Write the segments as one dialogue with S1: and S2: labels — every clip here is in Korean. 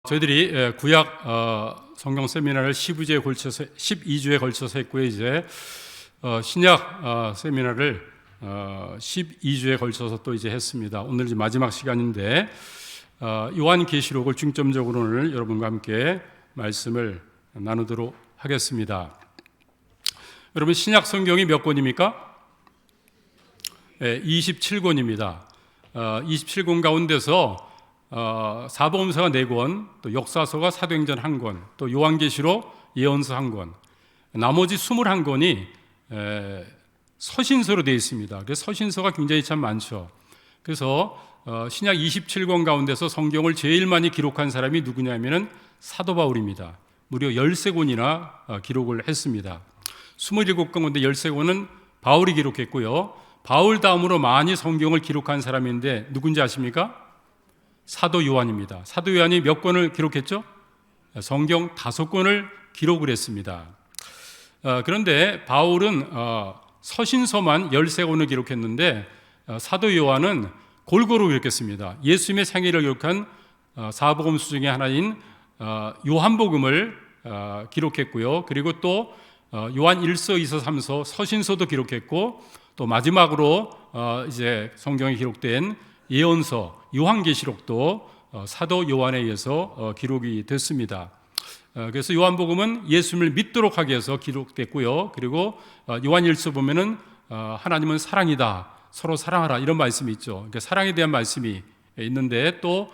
S1: 저희들이 구약 성경 세미나를 12주에 걸쳐서 했고요. 이제 신약 세미나를 12주에 걸쳐서 또 이제 했습니다. 오늘 이제 마지막 시간인데 요한계시록을 중점적으로 오늘 여러분과 함께 말씀을 나누도록 하겠습니다. 여러분, 신약 성경이 몇 권입니까? 27권입니다. 27권 가운데서 사복음서가 4권, 또 역사서가 사도행전 1권, 또 요한계시록 예언서 1권, 나머지 21권이 서신서로 되어 있습니다. 그래서 서신서가 굉장히 참 많죠. 그래서 신약 27권 가운데서 성경을 제일 많이 기록한 사람이 누구냐면은 사도 바울입니다. 무려 13권이나 기록을 했습니다. 27권 가운데 13권은 바울이 기록했고요. 바울 다음으로 많이 성경을 기록한 사람인데 누군지 아십니까? 사도 요한입니다. 사도 요한이 몇 권을 기록했죠? 성경 5권을 기록을 했습니다. 그런데 바울은 서신서만 13권을 기록했는데 사도 요한은 골고루 기록했습니다. 예수님의 생애를 기록한 사복음서 중에 하나인 요한복음을 기록했고요. 그리고 또 요한 1서, 2서, 3서 서신서도 기록했고, 또 마지막으로 이제 성경에 기록된 예언서 요한계시록도 사도 요한에 의해서 기록이 됐습니다. 그래서 요한복음은 예수님을 믿도록 하기 위해서 기록됐고요. 그리고 요한 1서 보면은 하나님은 사랑이다, 서로 사랑하라, 이런 말씀이 있죠. 그러니까 사랑에 대한 말씀이 있는데, 또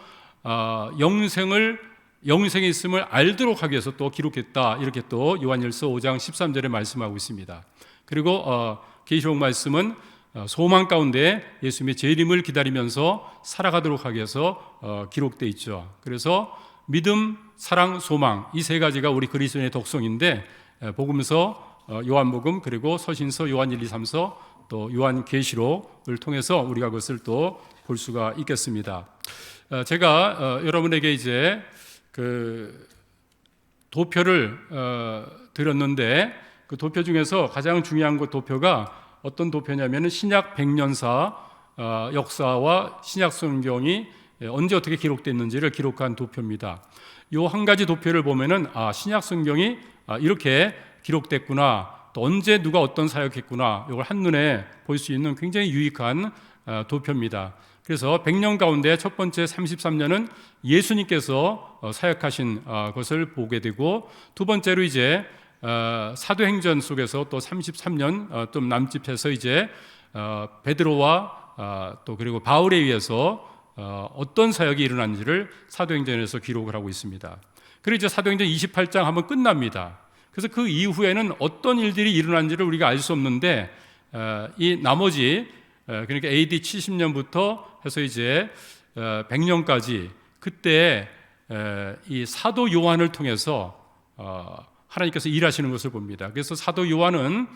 S1: 영생이 있음을 알도록 하기 위해서 또 기록했다, 이렇게 또 요한 1서 5장 13절에 말씀하고 있습니다. 그리고 계시록 말씀은 소망 가운데 예수님의 재림을 기다리면서 살아가도록 하기 위해서 기록되어 있죠. 그래서 믿음, 사랑, 소망, 이 세 가지가 우리 그리스도인의 독성인데, 복음서 요한복음, 그리고 서신서 요한 1, 2, 3서, 또 요한계시록을 통해서 우리가 그것을 또 볼 수가 있겠습니다. 제가 여러분에게 이제 그 도표를 드렸는데, 그 도표 중에서 가장 중요한 그 도표가 어떤 도표냐면 신약 100년사 역사와 신약 성경이 언제 어떻게 기록됐는지를 기록한 도표입니다. 이 한 가지 도표를 보면은 신약 성경이 이렇게 기록됐구나, 또 언제 누가 어떤 사역했구나, 이걸 한눈에 볼 수 있는 굉장히 유익한 도표입니다. 그래서 100년 가운데 첫 번째 33년은 예수님께서 사역하신 것을 보게 되고, 두 번째로 이제 사도행전 속에서 또 33년 좀 남짓해서 이제 베드로와 또 그리고 바울에 의해서 어떤 사역이 일어난지를 사도행전에서 기록을 하고 있습니다. 그리고 이제 사도행전 28장 하면 끝납니다. 그래서 그 이후에는 어떤 일들이 일어난지를 우리가 알 수 없는데, 이 나머지 그러니까 AD 70년부터 해서 이제 100년까지 그때 이 사도 요한을 통해서 하나님께서 일하시는 것을 봅니다. 그래서 사도 요한은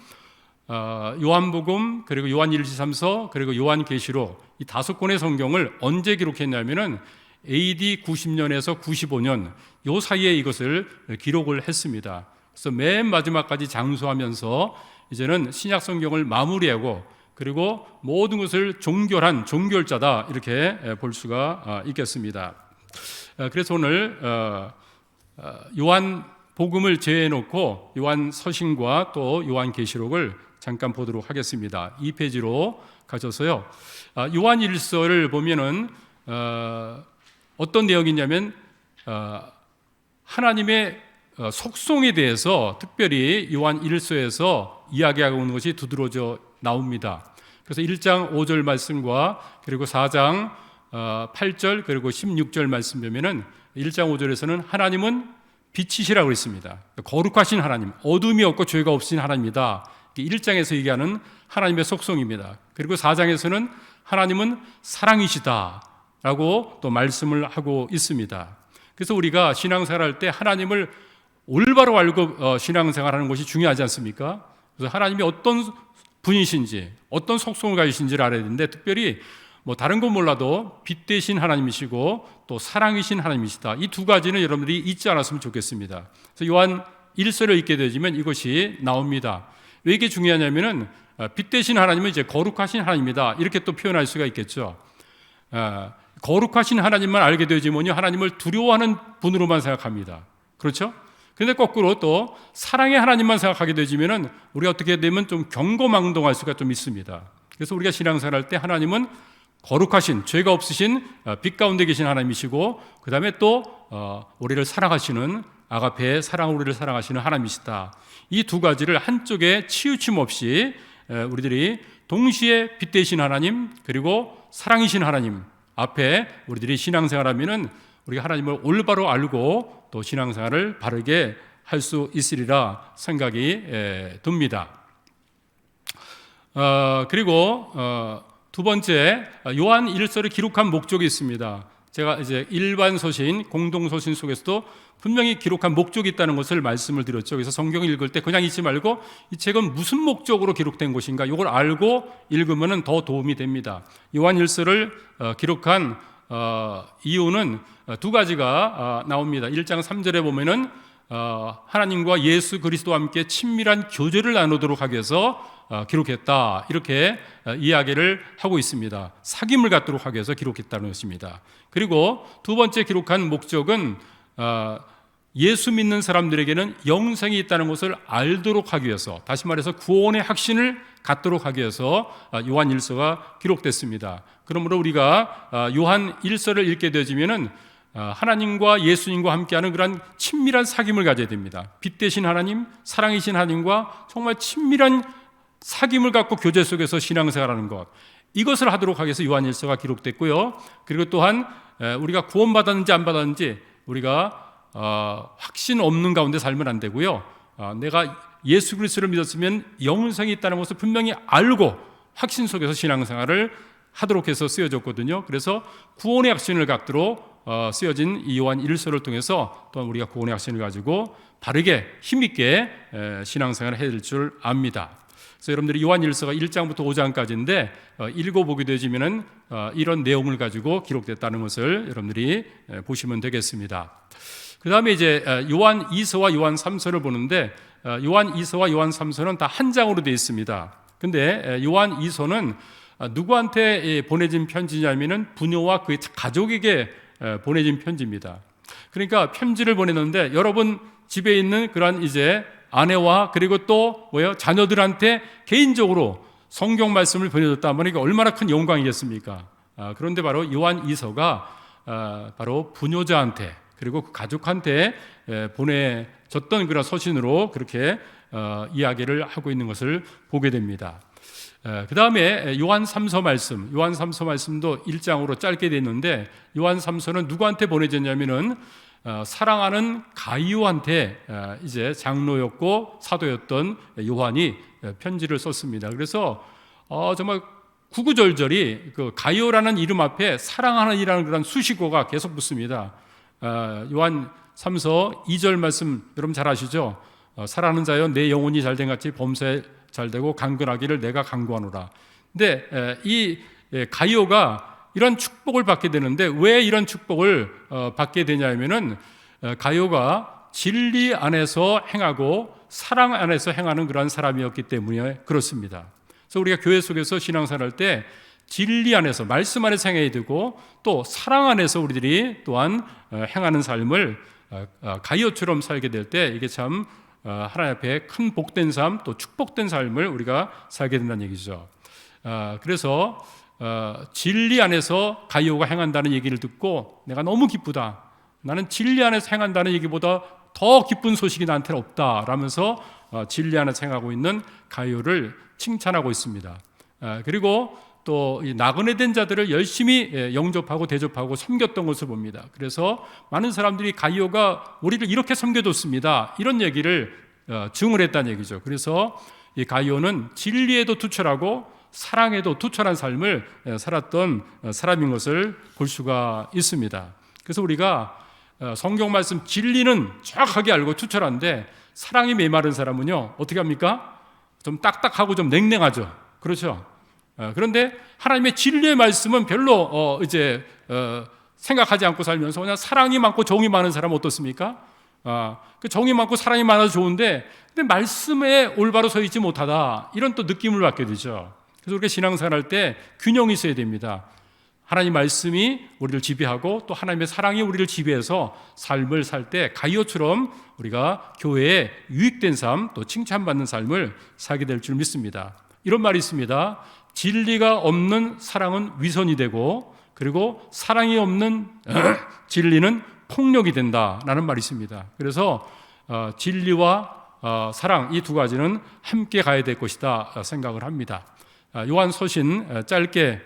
S1: 요한복음, 그리고 요한 1, 2, 3서, 그리고 요한계시록, 이 5권의 성경을 언제 기록했냐면은 AD 90년에서 95년 요 사이에 이것을 기록을 했습니다. 그래서 맨 마지막까지 장수하면서 이제는 신약 성경을 마무리하고, 그리고 모든 것을 종결한 종결자다, 이렇게 볼 수가 있겠습니다. 그래서 오늘 요한 복음을 제외해놓고 요한 서신과 또 요한 계시록을 잠깐 보도록 하겠습니다. 2페이지로 가셔서요. 요한 1서를 보면은 어떤 내용이냐면 하나님의 속성에 대해서 특별히 요한 1서에서 이야기하고 있는 것이 두드러져 나옵니다. 그래서 1장 5절 말씀과 그리고 4장 8절 그리고 16절 말씀 보면은 1장 5절에서는 하나님은 빛이시라고 했습니다. 거룩하신 하나님, 어둠이 없고 죄가 없으신 하나님이다. 1장에서 얘기하는 하나님의 속성입니다. 그리고 4장에서는 하나님은 사랑이시다라고 또 말씀을 하고 있습니다. 그래서 우리가 신앙생활할 때 하나님을 올바로 알고 신앙생활하는 것이 중요하지 않습니까? 그래서 하나님이 어떤 분이신지, 어떤 속성을 가지신지를 알아야 되는데, 특별히 다른 건 몰라도 빛 대신 하나님이시고 또 사랑이신 하나님이시다. 이 두 가지는 여러분들이 잊지 않았으면 좋겠습니다. 그래서 요한 1서를 읽게 되지만 이것이 나옵니다. 왜 이게 중요하냐면은 빛 대신 하나님은 이제 거룩하신 하나님이다, 이렇게 또 표현할 수가 있겠죠. 거룩하신 하나님만 알게 되지만요, 하나님을 두려워하는 분으로만 생각합니다. 그렇죠? 그런데 거꾸로 또 사랑의 하나님만 생각하게 되지면은 우리가 어떻게 되면 좀 경거망동할 수가 좀 있습니다. 그래서 우리가 신앙생활할 때 하나님은 거룩하신, 죄가 없으신 빛 가운데 계신 하나님이시고, 그 다음에 또 우리를 사랑하시는, 아가페의 사랑, 우리를 사랑하시는 하나님이시다. 이 두 가지를 한쪽에 치우침 없이 우리들이 동시에 빛 되신 하나님, 그리고 사랑이신 하나님 앞에 우리들이 신앙생활하면은 우리가 하나님을 올바로 알고 또 신앙생활을 바르게 할 수 있으리라 생각이 듭니다. 그리고 두 번째, 요한 1서를 기록한 목적이 있습니다. 제가 이제 일반 서신, 공동 서신 속에서도 분명히 기록한 목적이 있다는 것을 말씀을 드렸죠. 그래서 성경을 읽을 때 그냥 읽지 말고 이 책은 무슨 목적으로 기록된 것인가, 이걸 알고 읽으면 더 도움이 됩니다. 요한 1서를 기록한 이유는 두 가지가 나옵니다. 1장 3절에 보면은 하나님과 예수 그리스도와 함께 친밀한 교제를 나누도록 하기 위해서 기록했다, 이렇게 이야기를 하고 있습니다. 사귐을 갖도록 하기 위해서 기록했다는 것입니다. 그리고 두 번째 기록한 목적은 예수 믿는 사람들에게는 영생이 있다는 것을 알도록 하기 위해서, 다시 말해서 구원의 확신을 갖도록 하기 위해서 요한 1서가 기록됐습니다. 그러므로 우리가 요한 1서를 읽게 되어지면은 하나님과 예수님과 함께하는 그런 친밀한 사귐을 가져야 됩니다. 빛 되신 하나님, 사랑이신 하나님과 정말 친밀한 사귐을 갖고 교제 속에서 신앙생활하는 것, 이것을 하도록 하기 위해서 요한 1서가 기록됐고요. 그리고 또한 우리가 구원받았는지 안 받았는지 우리가 확신 없는 가운데 살면 안 되고요. 내가 예수 그리스도를 믿었으면 영생이 있다는 것을 분명히 알고 확신 속에서 신앙생활을 하도록 해서 쓰여졌거든요. 그래서 구원의 확신을 갖도록 쓰여진 이 요한 1서를 통해서 또한 우리가 구원의 확신을 가지고 바르게 힘있게 신앙생활을 해야 될 줄 압니다. 그래서 여러분들이 요한 1서가 1장부터 5장까지인데 읽어보게 되지면은 이런 내용을 가지고 기록됐다는 것을 여러분들이 보시면 되겠습니다. 그 다음에 이제 요한 2서와 요한 3서를 보는데 요한 2서와 요한 3서는 다 한 장으로 되어 있습니다. 근데 요한 2서는 누구한테 보내진 편지냐면은 부녀와 그의 가족에게 보내진 편지입니다. 그러니까 편지를 보내는데 여러분 집에 있는 그런 이제 아내와 그리고 또 자녀들한테 개인적으로 성경 말씀을 보내줬다 하니까 얼마나 큰 영광이겠습니까? 그런데 바로 요한 2서가 바로 부녀자한테 그리고 그 가족한테 보내줬던 그런 서신으로 그렇게 이야기를 하고 있는 것을 보게 됩니다. 그 다음에 요한 3서 말씀, 요한 3서 말씀도 1장으로 짧게 되어 있는데 요한 3서는 누구한테 보내졌냐면은 사랑하는 가이오한테 이제 장로였고 사도였던 요한이 편지를 썼습니다. 그래서 정말 구구절절히 그 가이오라는 이름 앞에 사랑하는이라는 그런 수식어가 계속 붙습니다. 요한 3서 2절 말씀 여러분 잘 아시죠? 사랑하는 자여 내 영혼이 잘된 같이 범사에 잘되고 강건하기를 내가 강구하노라. 근데 이 가이오가 이런 축복을 받게 되는데 왜 이런 축복을 받게 되냐면은 가이오가 진리 안에서 행하고 사랑 안에서 행하는 그런 사람이었기 때문에 그렇습니다. 그래서 우리가 교회 속에서 신앙생활할 때 진리 안에서 말씀 안에서 행해야 되고 또 사랑 안에서 우리들이 또한 행하는 삶을 가이오처럼 살게 될 때 이게 참 하나님 앞에 큰 복된 삶 또 축복된 삶을 우리가 살게 된다는 얘기죠. 그래서 진리 안에서 가이오가 행한다는 얘기를 듣고 내가 너무 기쁘다. 나는 진리 안에서 행한다는 얘기보다 더 기쁜 소식이 나한테는 없다 라면서 진리 안에서 행하고 있는 가이오를 칭찬하고 있습니다. 그리고 또 이 나그네 된 자들을 열심히 영접하고 대접하고 섬겼던 것을 봅니다. 그래서 많은 사람들이 가이오가 우리를 이렇게 섬겨줬습니다. 이런 얘기를 증언을 했다는 얘기죠. 그래서 이 가이오는 진리에도 투철하고 사랑에도 투철한 삶을 살았던 사람인 것을 볼 수가 있습니다. 그래서 우리가 성경 말씀 진리는 정확하게 알고 투철한데 사랑이 메마른 사람은요 어떻게 합니까? 좀 딱딱하고 좀 냉랭하죠. 그렇죠? 그런데 하나님의 진리의 말씀은 별로 생각하지 않고 살면서 그냥 사랑이 많고 정이 많은 사람은 어떻습니까? 그 정이 많고 사랑이 많아서 좋은데 근데 말씀에 올바로 서 있지 못하다 이런 또 느낌을 받게 되죠. 그래서 우리가 신앙생활할 때 균형이 있어야 됩니다. 하나님 말씀이 우리를 지배하고 또 하나님의 사랑이 우리를 지배해서 삶을 살 때 가이오처럼 우리가 교회에 유익된 삶, 또 칭찬받는 삶을 살게 될 줄 믿습니다. 이런 말이 있습니다. 진리가 없는 사랑은 위선이 되고, 그리고 사랑이 없는 진리는 폭력이 된다라는 말이 있습니다. 그래서 진리와 사랑, 이 두 가지는 함께 가야 될 것이다 생각을 합니다. 요한 서신 짧게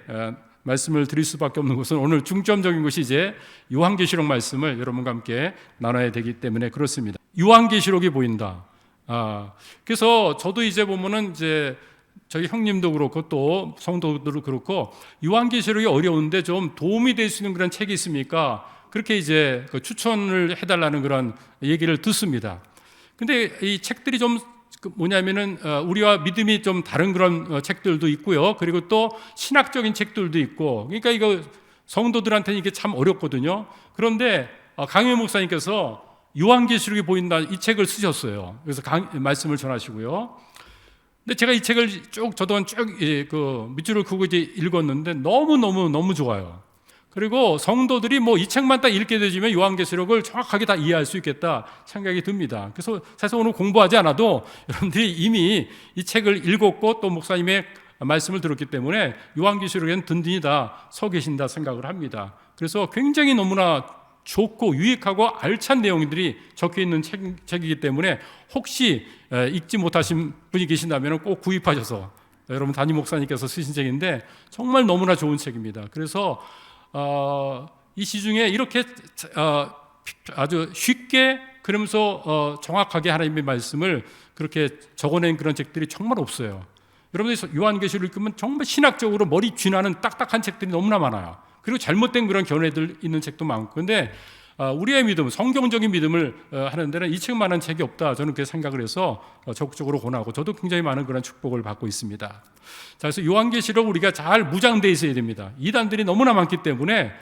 S1: 말씀을 드릴 수밖에 없는 것은 오늘 중점적인 것이 이제 요한계시록 말씀을 여러분과 함께 나눠야 되기 때문에 그렇습니다. 요한계시록이 보인다. 그래서 저도 이제 보면은 이제 저희 형님도 그렇고 또 성도들도 그렇고 요한계시록이 어려운데 좀 도움이 될 수 있는 그런 책이 있습니까? 그렇게 이제 추천을 해달라는 그런 얘기를 듣습니다. 근데 이 책들이 좀 뭐냐면은 우리와 믿음이 좀 다른 그런 책들도 있고요. 그리고 또 신학적인 책들도 있고. 그러니까 이거 성도들한테는 이게 참 어렵거든요. 그런데 강효 목사님께서 요한계시록이 보인다 이 책을 쓰셨어요. 그래서 말씀을 전하시고요. 근데 제가 이 책을 저도 쭉 밑줄을 그고 이제 읽었는데 너무 좋아요. 그리고 성도들이 뭐 이 책만 딱 읽게 되면 요한계시록을 정확하게 다 이해할 수 있겠다 생각이 듭니다. 그래서 사실 오늘 공부하지 않아도 여러분들이 이미 이 책을 읽었고 또 목사님의 말씀을 들었기 때문에 요한계시록에는 든든히 다 서 계신다 생각을 합니다. 그래서 굉장히 너무나 좋고 유익하고 알찬 내용들이 적혀 있는 책이기 때문에 혹시 읽지 못하신 분이 계신다면 꼭 구입하셔서, 여러분 담임 목사님께서 쓰신 책인데 정말 너무나 좋은 책입니다. 그래서 이 시중에 이렇게 아주 쉽게 그러면서 정확하게 하나님의 말씀을 그렇게 적어낸 그런 책들이 정말 없어요. 여러분들 요한계시록 읽으면 정말 신학적으로 머리 쥐나는 딱딱한 책들이 너무나 많아요. 그리고 잘못된 그런 견해들 있는 책도 많고. 그런데 우리의 믿음, 성경적인 믿음을 하는 데는 이 책만한 책이 없다, 저는 그렇게 생각을 해서 적극적으로 권하고 저도 굉장히 많은 그런 축복을 받고 있습니다. 자, 그래서 요한계시록 우리가 잘 무장되어 있어야 됩니다. 이단들이 너무나 많기 때문에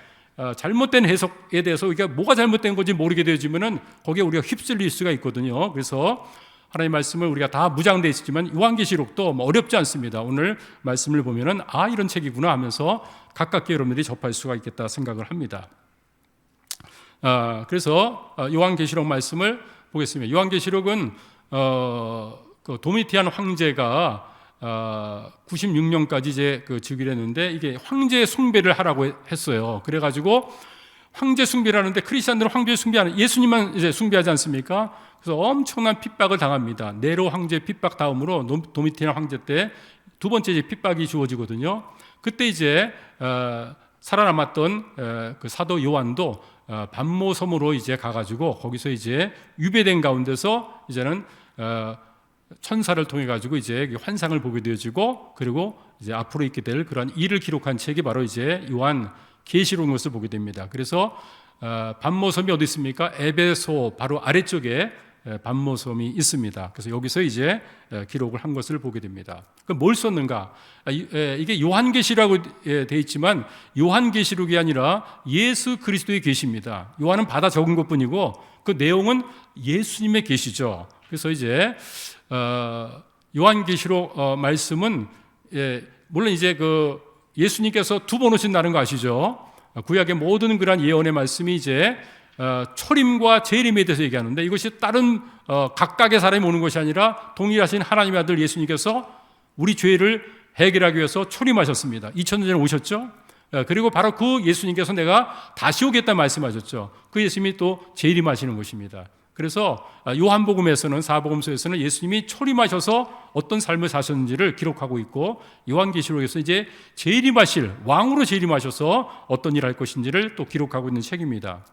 S1: 잘못된 해석에 대해서 이게 뭐가 잘못된 건지 모르게 되어지면은 거기에 우리가 휩쓸릴 수가 있거든요. 그래서 하나님의 말씀을 우리가 다 무장되어 있지만 요한계시록도 어렵지 않습니다. 오늘 말씀을 보면은 이런 책이구나 하면서 가깝게 여러분들이 접할 수가 있겠다 생각을 합니다. 그래서 요한계시록 말씀을 보겠습니다. 요한계시록은 그 도미티안 황제가 96년까지 이제 즉위를 했는데 이게 황제 숭배를 하라고 했어요. 그래가지고 황제 숭배를 하는데 크리스천들은 황제 숭배하는, 예수님만 이제 숭배하지 않습니까? 그래서 엄청난 핍박을 당합니다. 네로 황제 핍박 다음으로 도미티안 황제 때 두 번째 이제 핍박이 주어지거든요. 그때 이제 살아남았던 그 사도 요한도 반모섬으로 이제 가가지고 거기서 이제 유배된 가운데서 이제는 천사를 통해 가지고 이제 환상을 보게 되어지고, 그리고 이제 앞으로 있게 될 그런 일을 기록한 책이 바로 이제 요한 계시록인 것을 보게 됩니다. 그래서 반모섬이 어디 있습니까? 에베소 바로 아래쪽에 반모섬이 있습니다. 그래서 여기서 이제 기록을 한 것을 보게 됩니다. 그럼 뭘 썼는가? 이게 요한계시라고 되어 있지만 요한계시록이 아니라 예수 그리스도의 계시입니다. 요한은 받아 적은 것뿐이고 그 내용은 예수님의 계시죠. 그래서 이제 요한계시록 말씀은 물론 이제 그 예수님께서 두 번 오신다는 거 아시죠? 구약의 모든 그런 예언의 말씀이 이제 초림과 재림에 대해서 얘기하는데 이것이 다른 각각의 사람이 오는 것이 아니라 동일하신 하나님의 아들 예수님께서 우리 죄를 해결하기 위해서 초림하셨습니다. 2000년 전에 오셨죠? 그리고 바로 그 예수님께서 내가 다시 오겠다 말씀하셨죠. 그 예수님이 또 재림하시는 것입니다. 그래서 요한복음에서는, 사복음서에서는 예수님이 초림하셔서 어떤 삶을 사셨는지를 기록하고 있고, 요한계시록에서 이제 재림하실, 왕으로 재림하셔서 어떤 일을 할 것인지를 또 기록하고 있는 책입니다.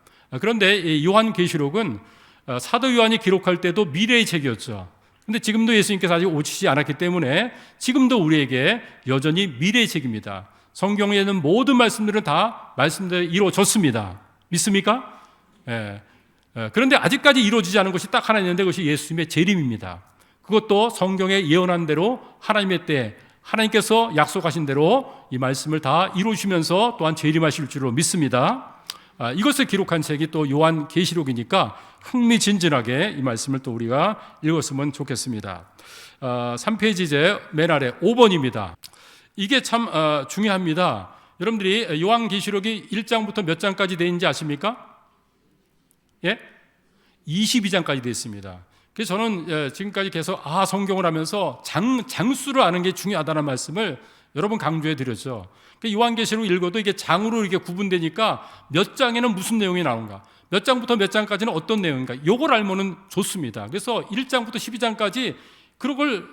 S1: 그런데 요한계시록은 사도 요한이 기록할 때도 미래의 책이었죠. 그런데 지금도 예수님께서 아직 오시지 않았기 때문에 지금도 우리에게 여전히 미래의 책입니다. 성경에 있는 모든 말씀들은 다 말씀대로 이루어졌습니다. 믿습니까? 그런데 아직까지 이루어지지 않은 것이 딱 하나 있는데 그것이 예수님의 재림입니다. 그것도 성경에 예언한 대로 하나님의 때 하나님께서 약속하신 대로 이 말씀을 다 이루시면서 또한 재림하실 줄로 믿습니다. 이것을 기록한 책이 또 요한계시록이니까 흥미진진하게 이 말씀을 또 우리가 읽었으면 좋겠습니다. 3페이지 이제 맨 아래 5번입니다. 이게 참 중요합니다. 여러분들이 요한계시록이 1장부터 몇 장까지 되어 있는지 아십니까? 예? 22장까지 되어 있습니다. 그래서 저는 지금까지 계속 성경을 하면서 장수를 아는 게 중요하다는 말씀을 여러 번 강조해 드렸죠. 요한계시록 읽어도 이게 장으로 이렇게 구분되니까 몇 장에는 무슨 내용이 나오는가, 몇 장부터 몇 장까지는 어떤 내용인가, 요걸 알면은 좋습니다. 그래서 1장부터 12장까지 그걸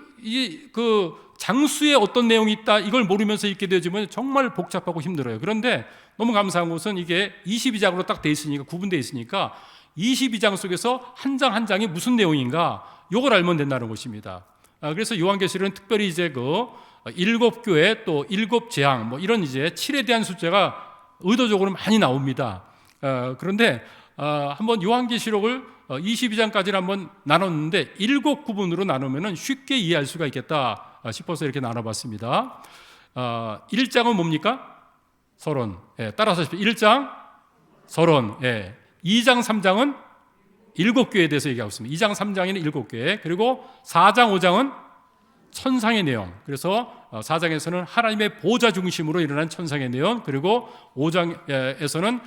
S1: 그 장수에 어떤 내용이 있다 이걸 모르면서 읽게 되지만 정말 복잡하고 힘들어요. 그런데 너무 감사한 것은 이게 22장으로 딱 돼 있으니까, 구분되어 있으니까 22장 속에서 한 장 한 장이 무슨 내용인가 요걸 알면 된다는 것입니다. 그래서 요한계시록은 특별히 이제 그 7교회 또 7재앙 뭐 이런 이제 7에 대한 숫자가 의도적으로 많이 나옵니다. 그런데 한번 요한계시록을 22장까지를 한번 나눴는데 7구분으로 나누면 쉽게 이해할 수가 있겠다 싶어서 이렇게 나눠봤습니다. 1장은 뭡니까? 서론. 따라서 1장 서론. 2장 3장은 7교회에 대해서 얘기하고 있습니다. 2장 3장에는 7교회, 그리고 4장 5장은 천상의 내용. 그래서 4장에서는 하나님의 보좌 중심으로 일어난 천상의 내용, 그리고 5장에서는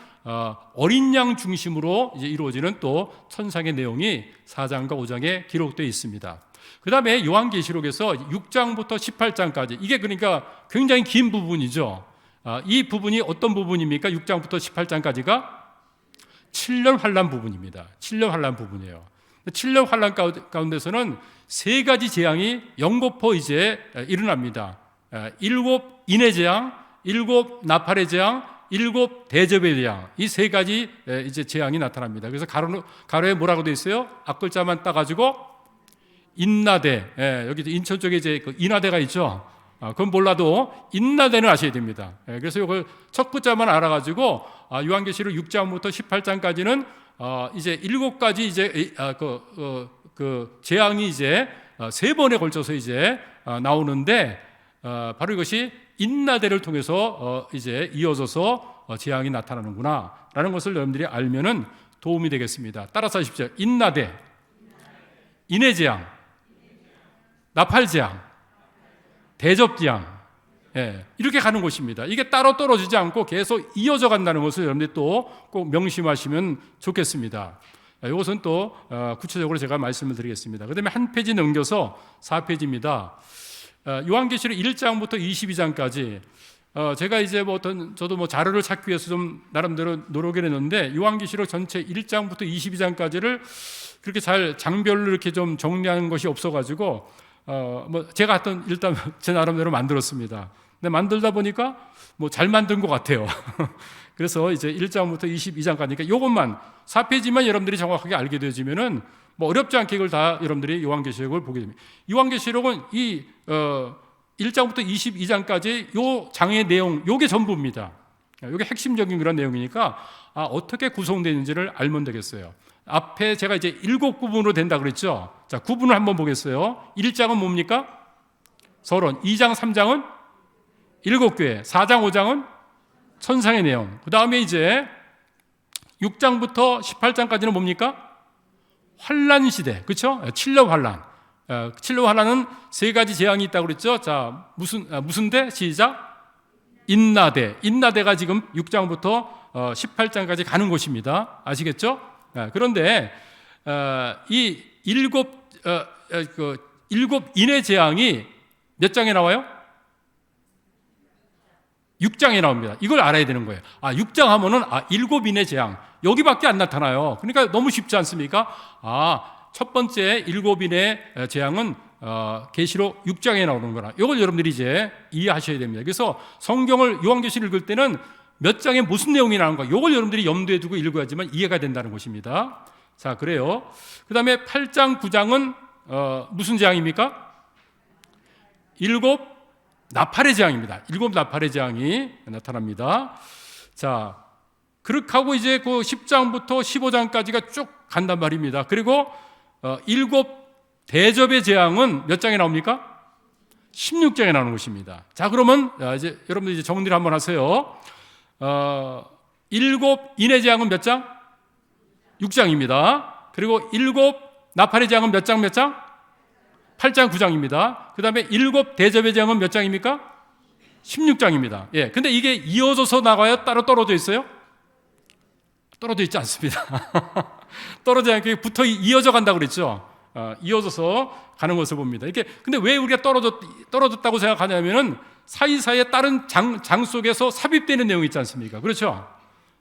S1: 어린 양 중심으로 이제 이루어지는 또 천상의 내용이 4장과 5장에 기록되어 있습니다. 그 다음에 요한계시록에서 6장부터 18장까지, 이게 그러니까 굉장히 긴 부분이죠. 이 부분이 어떤 부분입니까? 6장부터 18장까지가 7년 환란 부분입니다. 7년 환란 부분이에요. 7년 환란 가운데서는 세 가지 재앙이 연거푸 이제 일어납니다. 7 인의 재앙, 7 나팔의 재앙, 7 대접의 재앙, 이 세 가지 이제 재앙이 나타납니다. 그래서 가로에 뭐라고 되어 있어요? 앞글자만 따가지고 인나대. 여기 인천 쪽에 이제 그 인하대가 있죠. 그건 몰라도 인나대는 아셔야 됩니다. 그래서 이걸 첫 글자만 알아가지고 요한계시록 6장부터 18장까지는 이제 7가지 이제 그 재앙이 이제 세 번에 걸쳐서 이제 나오는데, 바로 이것이 인나대를 통해서 이제 이어져서 재앙이 나타나는구나라는 것을 여러분들이 알면은 도움이 되겠습니다. 따라서 하십시오. 인나대, 인의 재앙, 나팔 재앙, 대접 재앙, 이렇게 가는 것입니다. 이게 따로 떨어지지 않고 계속 이어져 간다는 것을 여러분들이 또 꼭 명심하시면 좋겠습니다. 이것은 또 구체적으로 제가 말씀을 드리겠습니다. 그 다음에 한 페이지 넘겨서 4페이지입니다. 요한계시록 1장부터 22장까지 제가 이제 저도 자료를 찾기 위해서 좀 나름대로 노력을 했는데, 요한계시록 전체 1장부터 22장까지를 그렇게 잘 장별로 이렇게 좀 정리하는 것이 없어가지고 제가 하여튼 일단 제 나름대로 만들었습니다. 근데 만들다 보니까 잘 만든 것 같아요. 그래서 이제 1장부터 22장까지니까 이것만 4페이지만 여러분들이 정확하게 알게 되어지면은 어렵지 않게 이걸 다 여러분들이 요한계시록을 보게 됩니다. 요한계시록은 이 1장부터 22장까지 요 장의 내용, 요게 전부입니다. 요게 핵심적인 그런 내용이니까 어떻게 구성되는지를 알면 되겠어요. 앞에 제가 이제 7구분으로 된다 그랬죠. 자, 구분을 한번 보겠어요. 1장은 뭡니까? 서론. 2장, 3장은 7교회. 4장, 5장은 천상의 내용. 그 다음에 이제 6장부터 18장까지는 뭡니까? 환란 시대. 그렇죠? 7년 환란. 7년 환란은 세 가지 재앙이 있다고 그랬죠. 자, 무슨 대? 시작. 인나대. 인나대가 지금 6장부터 18장까지 가는 곳입니다. 아시겠죠? 그런데 이 7 인의 재앙이 몇 장에 나와요? 6장에 나옵니다. 이걸 알아야 되는 거예요. 6장 하면은 7 인의 재앙 여기밖에 안 나타나요. 그러니까 너무 쉽지 않습니까? 첫 번째 7 인의 재앙은 계시록 6장에 나오는 거라. 이걸 여러분들이 이제 이해하셔야 됩니다. 그래서 성경을 요한계시를 읽을 때는 몇 장에 무슨 내용이 나오는가, 이걸 여러분들이 염두에 두고 읽어야지만 이해가 된다는 것입니다. 자, 그래요. 그 다음에 8장, 9장은 무슨 재앙입니까? 7 나팔의 재앙입니다. 7 나팔의 재앙이 나타납니다. 자, 그렇게 하고 이제 그 10장부터 15장까지가 쭉 간단 말입니다. 그리고 7 대접의 재앙은 몇 장에 나옵니까? 16장에 나오는 것입니다. 자, 그러면 이제 여러분들 이제 정리를 한번 하세요. 7 인의 재앙은 몇 장? 6장입니다. 그리고 7 나팔의 재앙은 몇 장? 8장, 9장입니다. 그 다음에 7 대접의 재앙은 몇 장입니까? 16장입니다. 예. 근데 이게 이어져서 나가요? 따로 떨어져 있어요? 떨어져 있지 않습니다. 떨어지지 않게 붙어 이어져 간다고 그랬죠. 이어져서 가는 것을 봅니다. 이게 근데 왜 우리가 떨어졌다고 생각하냐면은 사이사이에 다른 장 속에서 삽입되는 내용이 있지 않습니까? 그렇죠?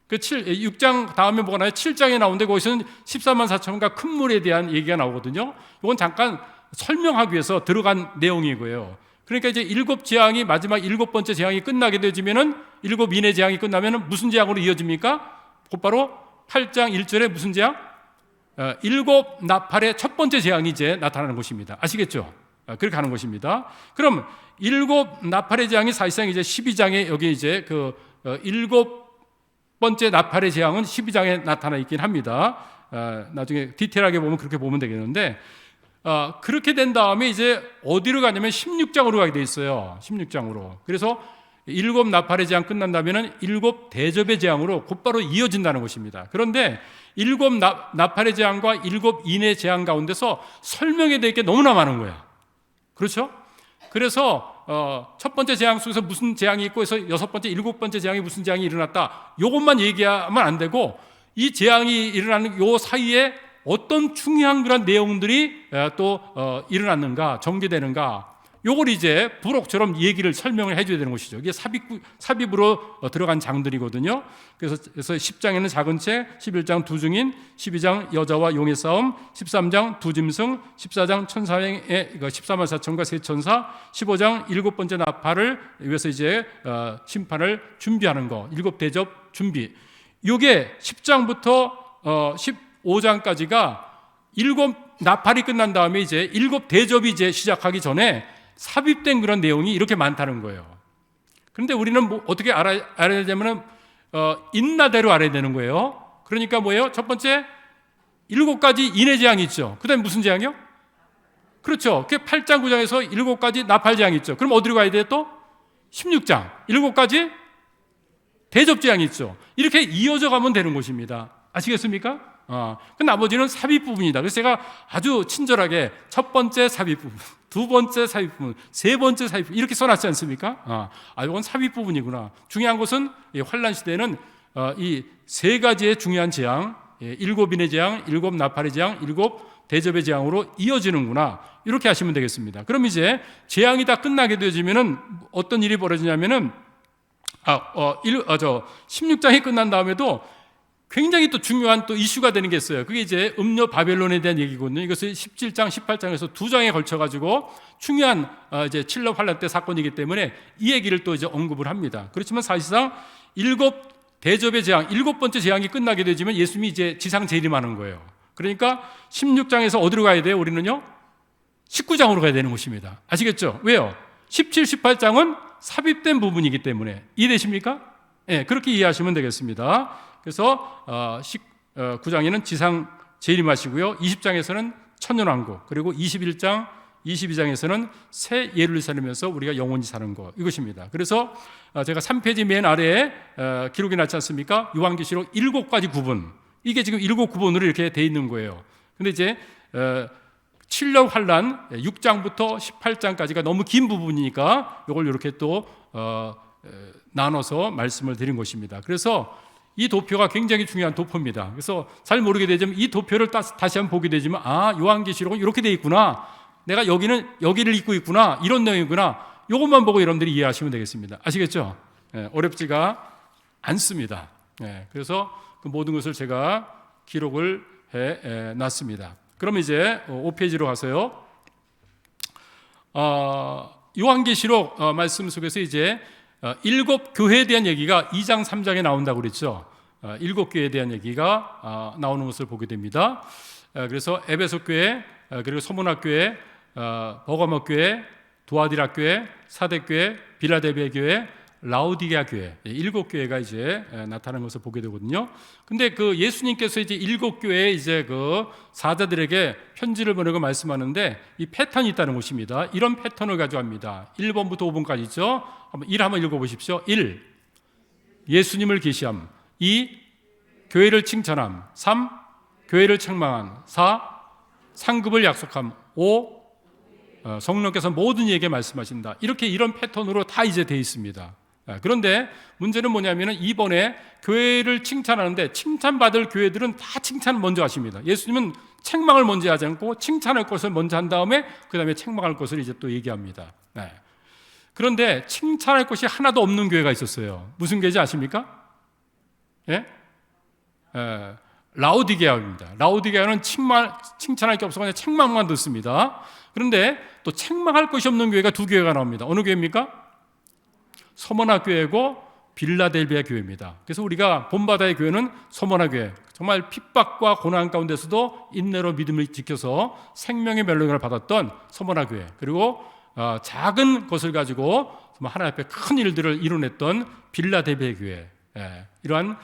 S1: 6장 다음에 뭐가 나요? 7장에 나오는데 거기서는 14만 4천과 큰 물에 대한 얘기가 나오거든요. 이건 잠깐 설명하기 위해서 들어간 내용이고요. 그러니까 이제 7재앙이 마지막 7번째 재앙이 끝나게 되지면은 7인의 재앙이 끝나면은 무슨 재앙으로 이어집니까? 곧바로 8장 1절에 무슨 재앙? 7 나팔의 첫 번째 재앙이 이제 나타나는 것입니다. 아시겠죠? 그렇게 하는 것입니다. 그럼 7 나팔의 재앙이 사실상 이제 12장에 여기 이제 그 7번째 나팔의 재앙은 12장에 나타나 있긴 합니다. 나중에 디테일하게 보면 그렇게 보면 되겠는데, 그렇게 된 다음에 이제 어디로 가냐면 16장으로 가게 돼 있어요. 16장으로. 그래서 7 나팔의 재앙 끝난다면은 7 대접의 재앙으로 곧바로 이어진다는 것입니다. 그런데 7 나팔의 재앙과 7 인의 재앙 가운데서 설명해야 될 게 너무나 많은 거야. 그렇죠? 그래서 첫 번째 재앙 속에서 무슨 재앙이 있고 해서 6번째, 7번째 재앙이 무슨 재앙이 일어났다. 이것만 얘기하면 안 되고 이 재앙이 일어나는 요 사이에 어떤 중요한 그런 내용들이 또 일어났는가, 전개되는가, 요걸 이제 부록처럼 얘기를 설명을 해줘야 되는 것이죠. 이게 삽입으로 들어간 장들이거든요. 그래서 10장에는 작은 책, 11장 두 증인, 12장 여자와 용의 싸움, 13장 두 짐승, 14장 천사행의 14만 4천과 세 천사, 15장 7번째 나팔을 위해서 이제 심판을 준비하는 거, 7 대접 준비. 요게 10장부터 15장까지가 7 나팔이 끝난 다음에 이제 7 대접이 이제 시작하기 전에 삽입된 그런 내용이 이렇게 많다는 거예요. 그런데 우리는 뭐 어떻게 알아야 되냐면 인나대로 알아야 되는 거예요. 그러니까 뭐예요? 첫 번째 7가지 인의 재앙이 있죠. 그 다음에 무슨 재앙이요? 그렇죠. 그게 8장 9장에서 7가지 나팔 재앙이 있죠. 그럼 어디로 가야 돼요 또? 16장 7가지 대접 재앙이 있죠. 이렇게 이어져 가면 되는 것입니다. 아시겠습니까? 그 나머지는 삽입 부분이다. 그래서 제가 아주 친절하게 첫 번째 삽입 부분, 두 번째 삽입 부분, 세 번째 삽입 부분 이렇게 써놨지 않습니까? 이건 삽입 부분이구나. 중요한 것은 이 환란 시대는 이 세 가지의 중요한 재앙, 7인의 재앙, 7 나팔의 재앙, 7 대접의 재앙으로 이어지는구나. 이렇게 하시면 되겠습니다. 그럼 이제 재앙이 다 끝나게 되어지면은 어떤 일이 벌어지냐면은 16장이 끝난 다음에도 굉장히 또 중요한 또 이슈가 되는 게 있어요. 그게 이제 음녀 바벨론에 대한 얘기거든요. 이것을 17장, 18장에서 두 장에 걸쳐가지고 중요한 이제 칠러 환란 때 사건이기 때문에 이 얘기를 또 이제 언급을 합니다. 그렇지만 사실상 7 대접의 재앙, 7번째 재앙이 끝나게 되지만 예수님이 이제 지상 재림하는 거예요. 그러니까 16장에서 어디로 가야 돼요? 우리는요? 19장으로 가야 되는 것입니다. 아시겠죠? 왜요? 17, 18장은 삽입된 부분이기 때문에 이해되십니까? 네, 그렇게 이해하시면 되겠습니다. 그래서 19장에는 지상 재림하시고요. 20장에서는 천년왕국, 그리고 21장, 22장에서는 새 예루살렘에서 우리가 영원히 사는 것, 이것입니다. 그래서 제가 3페이지 맨 아래에 기록이 났지 않습니까? 요한계시록 7가지 구분, 이게 지금 7 구분으로 이렇게 돼 있는 거예요. 근데 이제 7년 환란 6장부터 18장까지가 너무 긴 부분이니까 이걸 이렇게 또 나눠서 말씀을 드린 것입니다. 그래서 이 도표가 굉장히 중요한 도표입니다. 그래서 잘 모르게 되지만 이 도표를 다시 한번 보게 되지만 요한계시록은 이렇게 돼 있구나, 내가 여기를 읽고 있구나, 이런 내용이구나, 이것만 보고 여러분들이 이해하시면 되겠습니다. 아시겠죠? 어렵지가 않습니다. 그래서 그 모든 것을 제가 기록을 해놨습니다. 그럼 이제 5페이지로 가서요. 요한계시록 말씀 속에서 이제 7 교회에 대한 얘기가 2장 3장에 나온다고 그랬죠. 7 교회에 대한 얘기가 나오는 것을 보게 됩니다. 그래서 에베소 교회, 그리고 소문학 교회, 버가모 교회, 두아디라 교회, 사대 교회, 빌라델비아 교회, 라우디게아 교회, 7 교회가 이제 나타나는 것을 보게 되거든요. 근데 그 예수님께서 이제 7 교회에 이제 그 사자들에게 편지를 보내고 말씀하는데 이 패턴이 있다는 것입니다. 이런 패턴을 가져갑니다. 1번부터 5번까지 있죠. 1 한번 읽어보십시오. 1. 예수님을 계시함. 2. 교회를 칭찬함. 3. 교회를 책망함. 4. 상급을 약속함. 5. 성령께서 모든 이에게 말씀하신다. 이렇게 이런 패턴으로 다 이제 돼 있습니다. 그런데 문제는 뭐냐면은 이번에 교회를 칭찬하는데 칭찬받을 교회들은 다 칭찬을 먼저 하십니다. 예수님은 책망을 먼저 하지 않고 칭찬할 것을 먼저 한 다음에 그 다음에 책망할 것을 이제 또 얘기합니다. 그런데 칭찬할 것이 하나도 없는 교회가 있었어요. 무슨 교회인지 아십니까? 예? 라오디게아입니다. 라오디게아는 칭찬할 게 없어 그냥 책망만 듣습니다. 그런데 또 책망할 것이 없는 교회가 두 교회가 나옵니다. 어느 교회입니까? 서머나 교회고 빌라델비아 교회입니다. 그래서 우리가 본바다의 교회는 서머나 교회, 정말 핍박과 고난 가운데서도 인내로 믿음을 지켜서 생명의 멸류관을 받았던 서머나 교회, 그리고 작은 것을 가지고 하나님 앞에 큰 일들을 이뤄냈던 빌라델비아 교회, 이러한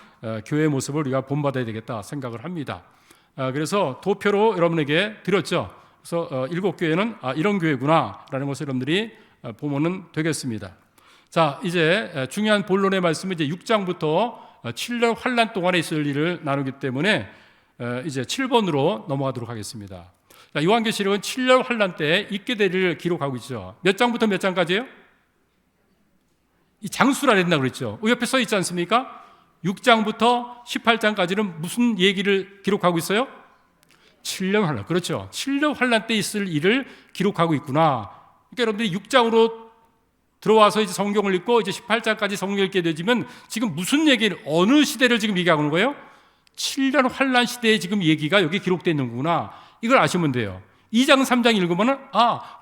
S1: 교회의 모습을 우리가 본받아야 되겠다 생각을 합니다. 그래서 도표로 여러분에게 드렸죠. 그래서 7교회는 이런 교회구나라는 것을 여러분들이 보면 되겠습니다. 자, 이제 중요한 본론의 말씀은 이제 6장부터 7년 환란 동안에 있을 일을 나누기 때문에 이제 7번으로 넘어가도록 하겠습니다. 자, 요한계시록은 7년 환란 때 있게 될 일을 기록하고 있죠. 몇 장부터 몇 장까지예요? 이 장수를 안 했나 그랬죠. 옆에 써 있지 않습니까? 6장부터 18장까지는 무슨 얘기를 기록하고 있어요? 7년 환란. 그렇죠. 7년 환란 때 있을 일을 기록하고 있구나. 그러니까 여러분들이 6장으로 들어와서 이제 성경을 읽고 이제 18장까지 성경을 읽게 되지만 지금 무슨 얘기를, 어느 시대를 지금 얘기하고 있는 거예요? 7년 환란 시대에 지금 얘기가 여기 기록되어 있는 거구나. 이걸 아시면 돼요. 2장, 3장 읽으면은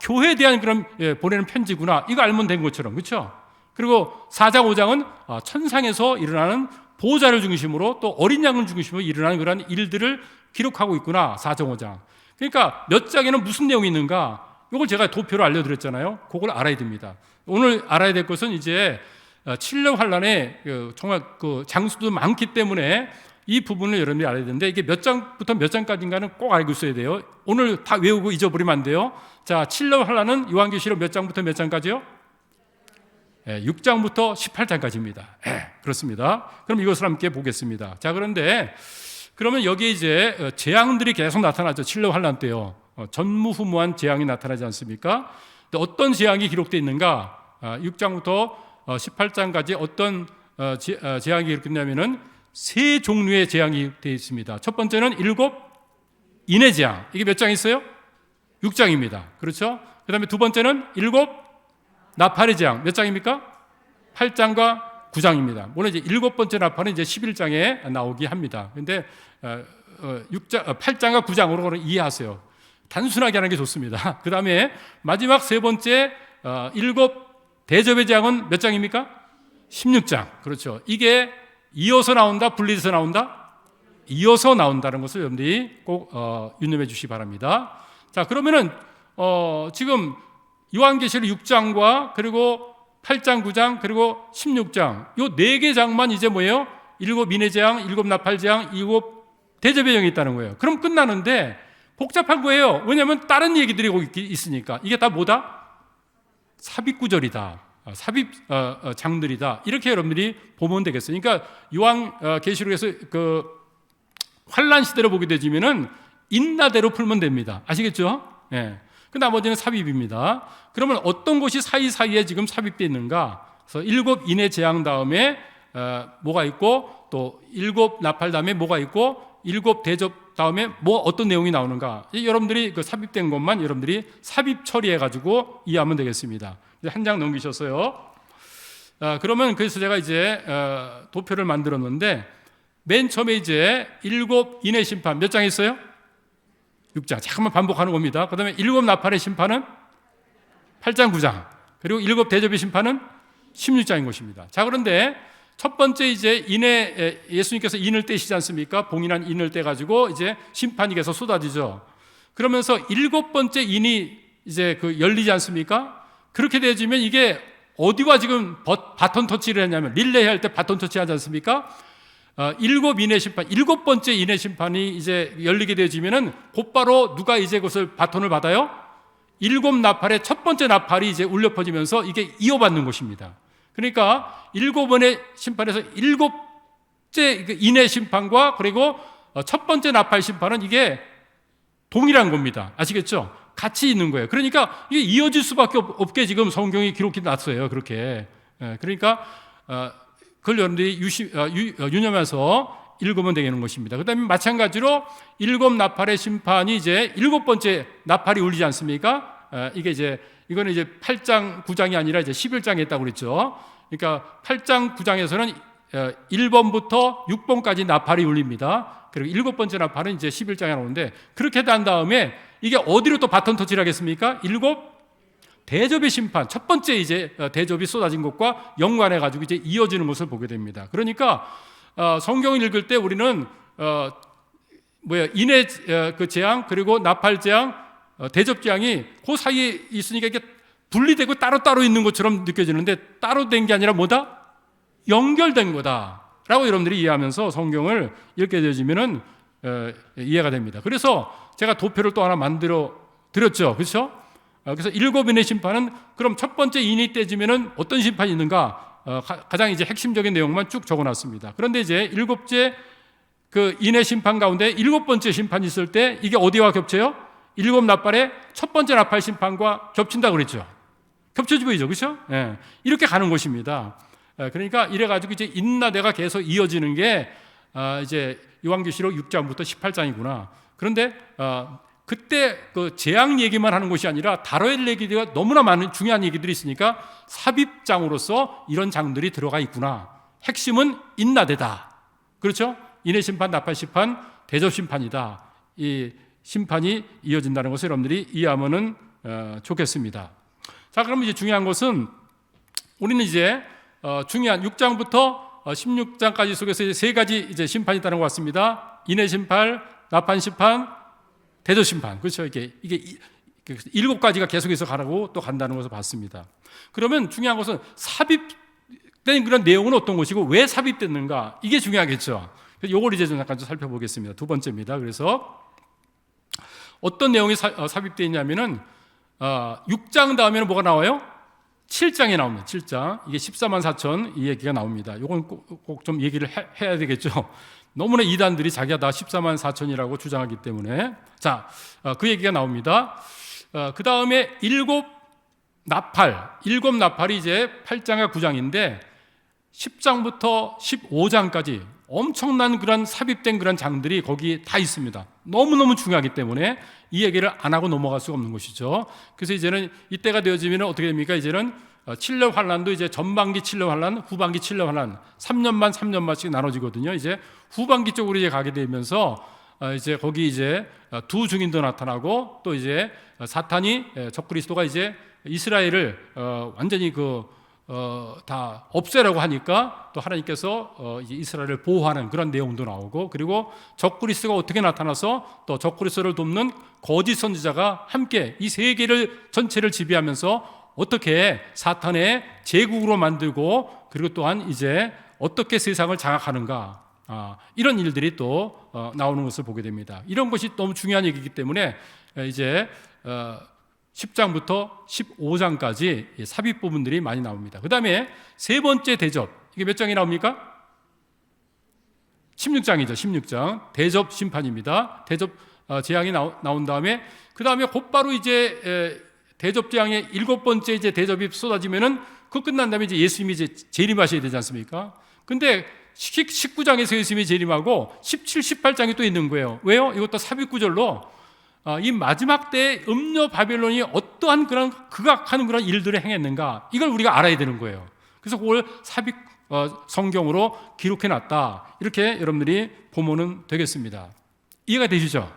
S1: 교회에 대한 그런 보내는 편지구나. 이거 알면 된 것처럼. 그렇죠? 그리고 4장, 5장은 천상에서 일어나는 보호자를 중심으로 또 어린 양을 중심으로 일어나는 그런 일들을 기록하고 있구나. 4장, 5장. 그러니까 몇 장에는 무슨 내용이 있는가? 이걸 제가 도표로 알려드렸잖아요. 그걸 알아야 됩니다. 오늘 알아야 될 것은 이제 7년 환란에 정말 그 장수도 많기 때문에 이 부분을 여러분들이 알아야 되는데 이게 몇 장부터 몇 장까지인가는 꼭 알고 있어야 돼요. 오늘 다 외우고 잊어버리면 안 돼요. 자, 7년 환란은 요한계시록 몇 장부터 몇 장까지요? 6장부터 18장까지입니다. 그렇습니다. 그럼 이것을 함께 보겠습니다. 자, 그런데 그러면 여기에 이제 재앙들이 계속 나타나죠. 7년 환란 때요. 전무후무한 재앙이 나타나지 않습니까? 어떤 재앙이 기록되어 있는가? 6장부터 18장까지 어떤 재앙이 기록됐냐면은 세 종류의 재앙이 되어 있습니다. 첫 번째는 7 인의 재앙. 이게 몇 장 있어요? 6장입니다. 그렇죠? 그 다음에 두 번째는 7 나팔의 재앙. 몇 장입니까? 8장과 9장입니다. 물론 이제 7번째 나팔은 이제 11장에 나오게 합니다. 근데 8장과 9장으로 이해하세요. 단순하게 하는 게 좋습니다. 그 다음에 마지막 세 번째 7 대접의 재앙은 몇 장입니까? 16장. 그렇죠. 이게 이어서 나온다, 분리해서 나온다? 이어서 나온다는 것을 여러분들이 꼭 유념해 주시기 바랍니다. 자, 그러면은 지금 요한계시록 6장과 그리고 8장, 9장, 그리고 16장 요 4개 장만 이제 뭐예요? 7 인의 재앙, 7 나팔 재앙, 7 대접의 영이 있다는 거예요. 그럼 끝나는데 복잡한 거예요. 왜냐하면 다른 얘기들이 거기 있으니까. 이게 다 뭐다? 삽입구절이다. 삽입 장들이다. 이렇게 여러분들이 보면 되겠어요. 그러니까 요한계시록에서 그 환란 시대로 보게 되지면은 인나대로 풀면 됩니다. 아시겠죠? 예. 그 나머지는 삽입입니다. 그러면 어떤 것이 사이사이에 지금 삽입되어 있는가? 그래서 7 인의 재앙 다음에 뭐가 있고 또 7 나팔 다음에 뭐가 있고 7 대접 다음에 뭐 어떤 내용이 나오는가? 여러분들이 그 삽입된 것만 여러분들이 삽입 처리해 가지고 이해하면 되겠습니다. 한 장 넘기셨어요. 그러면 그래서 제가 이제 도표를 만들었는데 맨 처음에 이제 7 인의 심판 몇 장 있어요? 6장. 잠깐만 반복하는 겁니다. 그 다음에 7 나팔의 심판은 8장, 9장. 그리고 7 대접의 심판은 16장인 것입니다. 자, 그런데 첫 번째 이제 예수님께서 인을 떼시지 않습니까? 봉인한 인을 떼가지고 이제 심판이 계속 쏟아지죠. 그러면서 7번째 인이 이제 열리지 않습니까? 그렇게 되어지면 이게 어디와 지금 바톤 터치를 했냐면 릴레이 할 때 바톤 터치 하지 않습니까? 7 인의 심판, 7번째 인의 심판이 이제 열리게 되어지면은 곧바로 누가 이제 그것을 바톤을 받아요? 7 나팔의 첫 번째 나팔이 이제 울려 퍼지면서 이게 이어받는 것입니다. 그러니까 7번의 심판에서 7째 인의 심판과 그리고 첫 번째 나팔 심판은 이게 동일한 겁니다. 아시겠죠? 같이 있는 거예요. 그러니까 이게 이어질 수밖에 없게 지금 성경이 기록이 났어요. 그렇게. 그러니까 그걸 여러분들이 유념해서 읽으면 되는 것입니다. 그 다음에 마찬가지로 일곱 나팔의 심판이 이제 일곱 번째 나팔이 울리지 않습니까? 이게 이제 이거는 이제 8장 9장이 아니라 이제 11장에 있다고 그랬죠. 그러니까 8장 9장에서는 1번부터 6번까지 나팔이 울립니다. 그리고 일곱 번째 나팔은 이제 11장에 나오는데, 그렇게 된 다음에 이게 어디로 또 바톤 터치를 하겠습니까? 일곱 대접의 심판, 첫 번째 이제 대접이 쏟아진 것과 연관해 가지고 이제 이어지는 것을 보게 됩니다. 그러니까 성경을 읽을 때 우리는 인의 그 재앙, 그리고 나팔 재앙, 대접 재앙이 그 사이에 있으니까 이게 분리되고 따로따로 있는 것처럼 느껴지는데, 따로 된 게 아니라 뭐다? 연결된 거다라고 여러분들이 이해하면서 성경을 읽게 되어지면은 이해가 됩니다. 그래서 제가 도표를 또 하나 만들어 드렸죠, 그렇죠? 그래서 일곱 인의 심판은 그럼 첫 번째 인이 떼지면은 어떤 심판이 있는가? 가장 이제 핵심적인 내용만 쭉 적어놨습니다. 그런데 이제 일곱째 그 인의 심판 가운데 일곱 번째 심판이 있을 때 이게 어디와 겹쳐요? 일곱 나팔의 첫 번째 나팔 심판과 겹친다고 그랬죠. 겹쳐져 보이죠, 그렇죠? 이렇게 가는 것입니다. 그러니까 이래가지고 이제 인나대가 계속 이어지는 게 이제 요한계시록 6장부터 18장이구나. 그런데 그때 그 재앙 얘기만 하는 것이 아니라 다뤄야 할 얘기가 너무나 많은 중요한 얘기들이 있으니까 삽입장으로서 이런 장들이 들어가 있구나. 핵심은 인나대다. 그렇죠? 인의 심판, 나팔 심판, 대접 심판이다. 이 심판이 이어진다는 것을 여러분들이 이해하면은 좋겠습니다. 자, 그럼 이제 중요한 것은 우리는 이제 중요한 6장부터 16장까지 속에서 이제 세 가지 이제 심판이 있다는 것 같습니다. 인의 심판, 나팔 심판, 대접 심판. 그렇죠? 이게 일곱 가지가 계속해서 가라고 또 간다는 것을 봤습니다. 그러면 중요한 것은 삽입된 그런 내용은 어떤 것이고 왜 삽입됐는가? 이게 중요하겠죠. 이걸 이제 좀 잠깐 좀 살펴보겠습니다. 두 번째입니다. 그래서 어떤 내용이 삽입되어 있냐면은 6장 다음에는 뭐가 나와요? 7장에 나옵니다. 7장. 이게 14만 4천 이 얘기가 나옵니다. 이건 꼭 좀 얘기를 해야 되겠죠. 너무나 이단들이 자기가 다 14만 4천이라고 주장하기 때문에. 자, 그 얘기가 나옵니다. 그 다음에 일곱 나팔이 이제 8장과 9장인데 10장부터 15장까지 엄청난 그런 삽입된 그런 장들이 거기 다 있습니다. 너무너무 중요하기 때문에 이 얘기를 안 하고 넘어갈 수가 없는 것이죠. 그래서 이제는 이때가 되어지면 어떻게 됩니까? 이제는 7년 환란도 이제 전반기 7년 환란, 후반기 7년 환란, 3년만씩 나눠지거든요. 이제 후반기 쪽으로 이제 가게 되면서 이제 거기 이제 두 증인도 나타나고 또 이제 사탄이 적그리스도가 이제 이스라엘을 완전히 다 없애라고 하니까 또 하나님께서 이제 이스라엘을 보호하는 그런 내용도 나오고, 그리고 적그리스도가 어떻게 나타나서 또 적그리스도를 돕는 거짓 선지자가 함께 이 세계를 전체를 지배하면서 어떻게 사탄의 제국으로 만들고, 그리고 또한 이제 어떻게 세상을 장악하는가, 이런 일들이 또 나오는 것을 보게 됩니다. 이런 것이 너무 중요한 얘기이기 때문에 이제 10장부터 15장까지 삽입 부분들이 많이 나옵니다. 그 다음에 세 번째 대접, 이게 몇 장이 나옵니까? 16장이죠. 16장 대접 심판입니다. 대접 재앙이 나온 다음에 그 다음에 곧바로 이제 대접 재앙의 일곱 번째 이제 대접이 쏟아지면은 그 끝난 다음에 이제 예수님이 이제 재림하셔야 되지 않습니까? 근데 19장에서 예수님이 재림하고 17, 18장이 또 있는 거예요. 왜요? 이것도 삽입 구절로 이 마지막 때에 음녀 바벨론이 어떠한 그런 극악한 그런 일들을 행했는가, 이걸 우리가 알아야 되는 거예요. 그래서 그걸 삽입 성경으로 기록해 놨다, 이렇게 여러분들이 보면은 되겠습니다. 이해가 되시죠?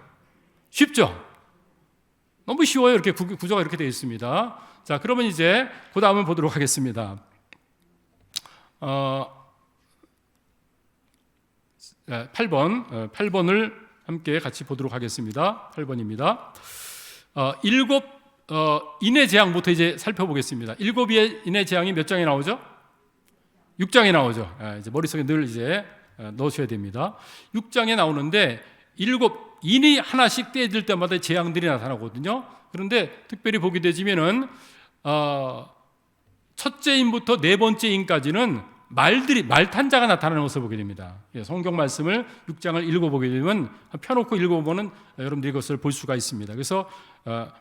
S1: 쉽죠? 너무 쉬워요. 이렇게 구조가 이렇게 되어 있습니다. 자, 그러면 이제 그 다음을 보도록 하겠습니다. 8번을 함께 같이 보도록 하겠습니다. 8번입니다. 일곱 인의 재앙부터 이제 살펴보겠습니다. 일곱 인의 재앙이 몇 장에 나오죠? 6장에 나오죠. 이제 머릿속에 늘 이제 넣으셔야 됩니다. 6장에 나오는데 일곱 인이 하나씩 떼질 때마다 재앙들이 나타나거든요. 그런데 특별히 보게 되지면은 첫째 인부터 네 번째 인까지는 말탄 자가 나타나는 것을 보게 됩니다. 성경 말씀을 6장을 읽어보게 되면 펴놓고 읽어보면 여러분들이 그것을 볼 수가 있습니다. 그래서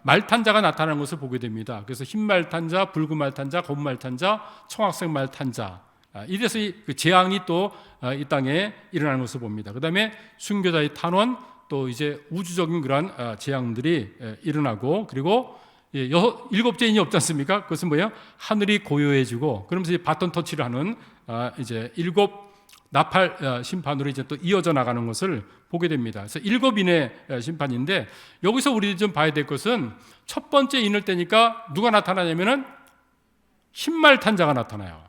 S1: 말탄 자가 나타나는 것을 보게 됩니다. 그래서 흰 말탄 자, 붉은 말탄 자, 검은 말탄 자, 청학색 말탄 자, 이래서 그 재앙이 또 이 땅에 일어나는 것을 봅니다. 그 다음에 순교자의 탄원, 또 이제 우주적인 그러한 재앙들이 일어나고, 그리고 일곱째 인이 없지 않습니까? 그것은 뭐예요? 하늘이 고요해지고, 그러면서 이제 바톤 터치를 하는 이제 일곱 나팔 심판으로 이제 또 이어져 나가는 것을 보게 됩니다. 그래서 일곱 인의 심판인데, 여기서 우리들이 좀 봐야 될 것은 첫 번째 인을 때니까 누가 나타나냐면은 흰말 탄자가 나타나요.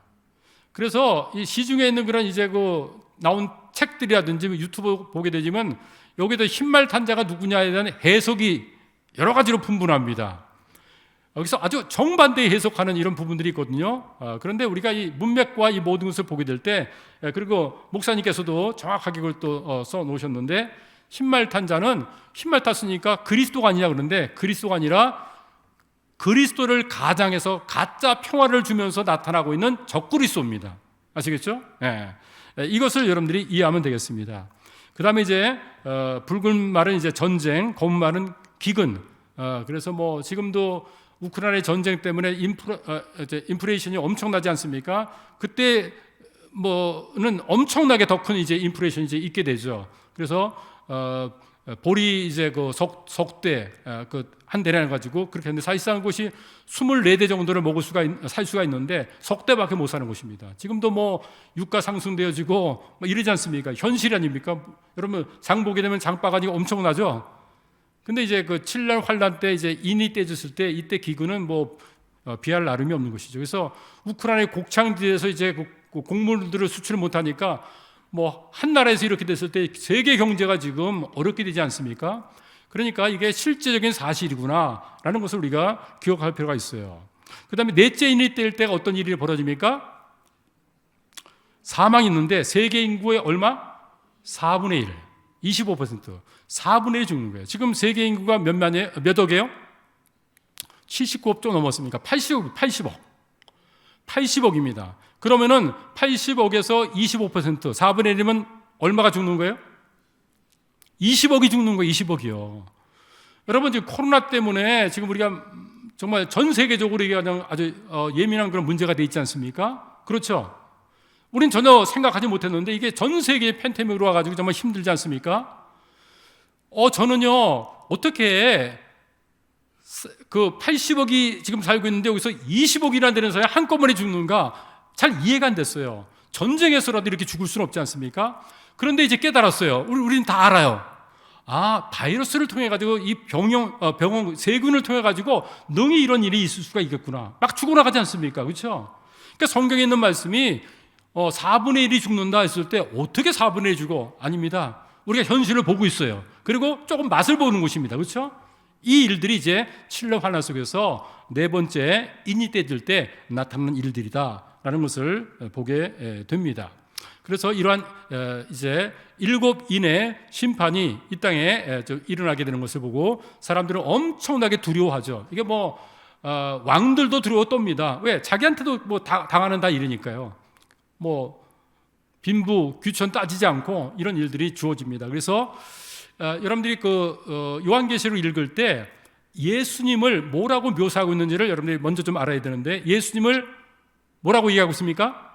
S1: 그래서 이 시중에 있는 그런 이제 그 나온 책들이라든지 유튜브 보게 되지만 여기도 흰말 탄자가 누구냐에 대한 해석이 여러 가지로 분분합니다. 여기서 아주 정반대의 해석하는 이런 부분들이 있거든요. 그런데 우리가 이 문맥과 이 모든 것을 보게 될 때, 그리고 목사님께서도 정확하게 그걸 또 써 놓으셨는데, 흰말 탄자는 흰말 탔으니까 그리스도가 아니냐 그러는데, 그리스도가 아니라 그리스도를 가장해서 가짜 평화를 주면서 나타나고 있는 적그리스도입니다. 아시겠죠? 네. 이것을 여러분들이 이해하면 되겠습니다. 그 다음에 이제 붉은 말은 이제 전쟁, 검은 말은 기근. 그래서 뭐 지금도 우크라이나 전쟁 때문에 인플레이션이 엄청나지 않습니까? 그때 뭐는 엄청나게 더 큰 이제 인플레이션이 이제 있게 되죠. 그래서 보리 이제 그 석대 그 한 대를 가지고 그렇게 했는데, 사실상 그것이 24대 정도를 살 수가 있는데 석대밖에 못 사는 것입니다. 지금도 뭐 유가 상승되어지고 뭐 이러지 않습니까? 현실 아닙니까? 여러분 장 보게 되면 장바가지가 엄청나죠. 근데 이제 그 7날 환란 때 이제 인이 떼졌을 때, 이때 기근은 뭐 비할 나름이 없는 것이죠. 그래서 우크라이나의 곡창지에서 이제 그 곡물들을 수출을 못하니까 뭐 한 나라에서 이렇게 됐을 때 세계 경제가 지금 어렵게 되지 않습니까? 그러니까 이게 실제적인 사실이구나라는 것을 우리가 기억할 필요가 있어요. 그 다음에 넷째 인이 뗄 때가 어떤 일이 벌어집니까? 사망이 있는데 세계 인구의 얼마? 4분의 1, 25%, 4분의 1 죽는 거예요. 지금 세계 인구가 몇 억이에요? 79억 좀 넘었습니까? 80억입니다. 그러면은 80억에서 25%, 4분의 1이면 얼마가 죽는 거예요? 20억이 죽는 거예요. 20억이요. 여러분 지금 코로나 때문에 지금 우리가 정말 전 세계적으로 이게 아주 예민한 그런 문제가 돼 있지 않습니까? 그렇죠? 우린 전혀 생각하지 못했는데 이게 전 세계의 팬데믹으로 와가지고 정말 힘들지 않습니까? 저는요, 어떻게 그 80억이 지금 살고 있는데 여기서 20억이라는 데는 사람이 한꺼번에 죽는가 잘 이해가 안 됐어요. 전쟁에서라도 이렇게 죽을 수는 없지 않습니까? 그런데 이제 깨달았어요. 우리는 다 알아요. 바이러스를 통해 가지고 이 병원 세균을 통해 가지고 능히 이런 일이 있을 수가 있겠구나. 막 죽어나가지 않습니까? 그렇죠? 그러니까 성경에 있는 말씀이 4분의 1이 죽는다 했을 때 어떻게 4분의 1이 죽어? 아닙니다. 우리가 현실을 보고 있어요. 그리고 조금 맛을 보는 것입니다. 그렇죠? 이 일들이 이제 칠렙 환란 속에서 네 번째 인이 떼질 때 나타나는 일들이다라는 것을 보게 됩니다. 그래서 이러한 이제 일곱 인의 심판이 이 땅에 일어나게 되는 것을 보고 사람들은 엄청나게 두려워하죠. 이게 뭐 왕들도 두려워 떱니다. 왜? 자기한테도 뭐 당하는 다 일이니까요. 뭐 빈부 귀천 따지지 않고 이런 일들이 주어집니다. 그래서 여러분들이 그 요한계시록 읽을 때 예수님을 뭐라고 묘사하고 있는지를 여러분들이 먼저 좀 알아야 되는데, 예수님을 뭐라고 얘기하고 있습니까?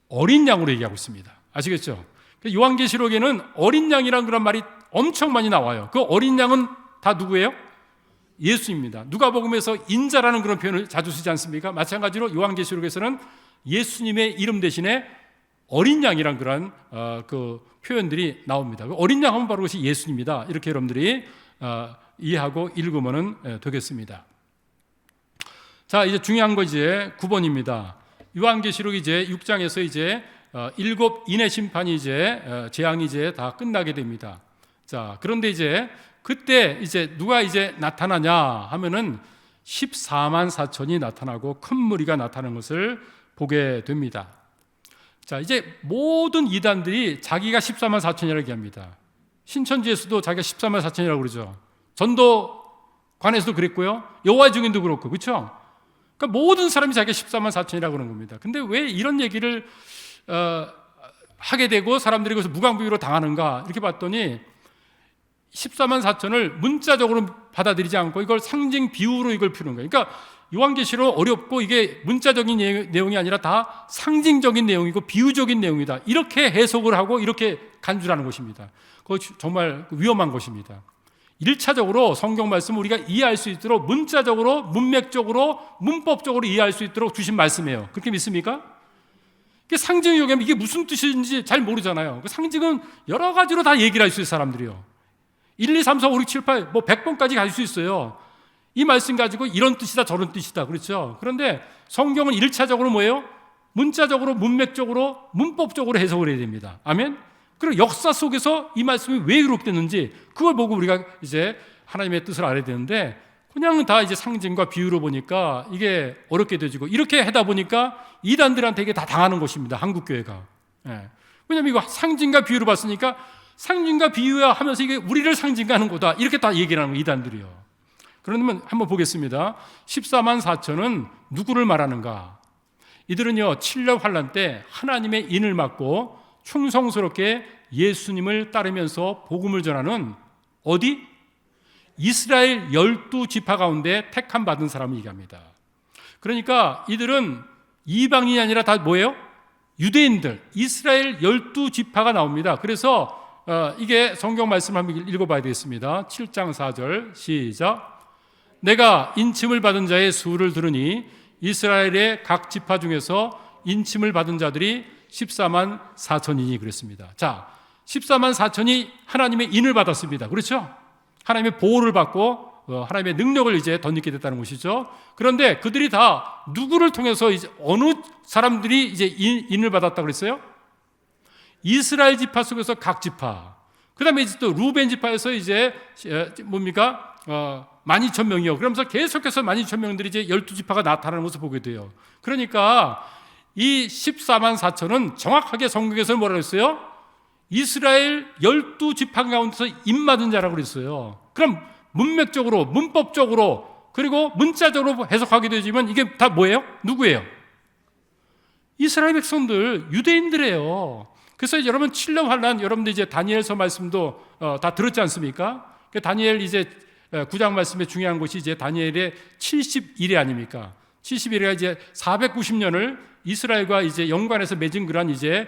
S1: 어린 양으로 얘기하고 있습니다. 아시겠죠? 요한계시록에는 어린 양이라는 그런 말이 엄청 많이 나와요. 그 어린 양은 다 누구예요? 예수입니다. 누가복음에서 인자라는 그런 표현을 자주 쓰지 않습니까? 마찬가지로 요한계시록에서는 예수님의 이름 대신에 어린 양이란 그런 그 표현들이 나옵니다. 어린 양 하면 바로 그것이 예수입니다. 이렇게 여러분들이 이해하고 읽으면 되겠습니다. 자, 이제 중요한 거 이제 9번입니다. 요한계시록 이제 6장에서 이제 일곱 인의 심판이 이제 재앙이 이제 다 끝나게 됩니다. 자, 그런데 이제 그때 이제 누가 이제 나타나냐 하면은 14만 4천이 나타나고 큰 무리가 나타나는 것을 보게 됩니다. 자, 이제 모든 이단들이 자기가 14만 4천이라고 얘기합니다. 신천지에서도 자기가 14만 4천이라고 그러죠. 전도관에서도 그랬고요. 여호와의 증인도 그렇고, 그렇죠? 그러니까 모든 사람이 자기가 14만 4천이라고 그러는 겁니다. 근데 왜 이런 얘기를 하게 되고 사람들이 그것을 무방비로 당하는가 이렇게 봤더니 14만 4천을 문자적으로 받아들이지 않고 이걸 상징 비유로 이걸 푸는 거예요. 그러니까 요한계시록 어렵고 이게 문자적인 내용이 아니라 다 상징적인 내용이고 비유적인 내용이다. 이렇게 해석을 하고 이렇게 간주하는 것입니다. 그거 정말 위험한 것입니다. 1차적으로 성경 말씀을 우리가 이해할 수 있도록 문자적으로, 문맥적으로, 문법적으로 이해할 수 있도록 주신 말씀이에요. 그렇게 믿습니까? 상징이 얘기하면 이게 무슨 뜻인지 잘 모르잖아요. 그 상징은 여러 가지로 다 얘기를 할 수 있어요, 사람들이요. 1, 2, 3, 4, 5, 6, 7, 8, 100번까지 갈 수 있어요. 이 말씀 가지고 이런 뜻이다, 저런 뜻이다. 그렇죠? 그런데 성경은 1차적으로 뭐예요? 문자적으로, 문맥적으로, 문법적으로 해석을 해야 됩니다. 아멘? 그리고 역사 속에서 이 말씀이 왜 기록됐는지 그걸 보고 우리가 이제 하나님의 뜻을 알아야 되는데 그냥 다 이제 상징과 비유로 보니까 이게 어렵게 되지고 이렇게 하다 보니까 이단들한테 이게 다 당하는 것입니다. 한국교회가. 예. 왜냐하면 이거 상징과 비유로 봤으니까 상징과 비유야 하면서 이게 우리를 상징하는 거다. 이렇게 다 얘기를 하는 거예요. 이단들이요. 그러면 한번 보겠습니다. 14만 4천은 누구를 말하는가? 이들은요 7년 환란 때 하나님의 인을 맡고 충성스럽게 예수님을 따르면서 복음을 전하는 어디? 이스라엘 12지파 가운데 택함 받은 사람을 얘기합니다. 그러니까 이들은 이방인이 아니라 다 뭐예요? 유대인들, 이스라엘 12지파가 나옵니다. 그래서 이게 성경 말씀 한번 읽어봐야 되겠습니다. 7장 4절 시작. 내가 인침을 받은 자의 수를 들으니 이스라엘의 각 지파 중에서 인침을 받은 자들이 14만 4천이니 그랬습니다. 자, 14만 4천이 하나님의 인을 받았습니다. 그렇죠? 하나님의 보호를 받고 하나님의 능력을 이제 덧입게 됐다는 것이죠. 그런데 그들이 다 누구를 통해서 이제 어느 사람들이 이제 인을 받았다 그랬어요? 이스라엘 지파 속에서 각 지파. 그다음에 이제 또 루벤 지파에서 이제 뭡니까? 12,000명이요. 그러면서 계속해서 12,000명들이 이제 12지파가 나타나는 것을 보게 돼요. 그러니까 이 14만 4천은 정확하게 성경에서 뭐라고 했어요? 이스라엘 12지파 가운데서 인맞은 자라고 그랬어요. 그럼 문맥적으로, 문법적으로, 그리고 문자적으로 해석하게 되지만 이게 다 뭐예요? 누구예요? 이스라엘 백성들, 유대인들이에요. 그래서 여러분 7년 환란, 여러분들 이제 다니엘서 말씀도 다 들었지 않습니까? 다니엘 이제 9장 말씀에 중요한 것이 이제 다니엘의 70일이 아닙니까? 70일이가 이제 490년을 이스라엘과 이제 연관해서 맺은 그런 이제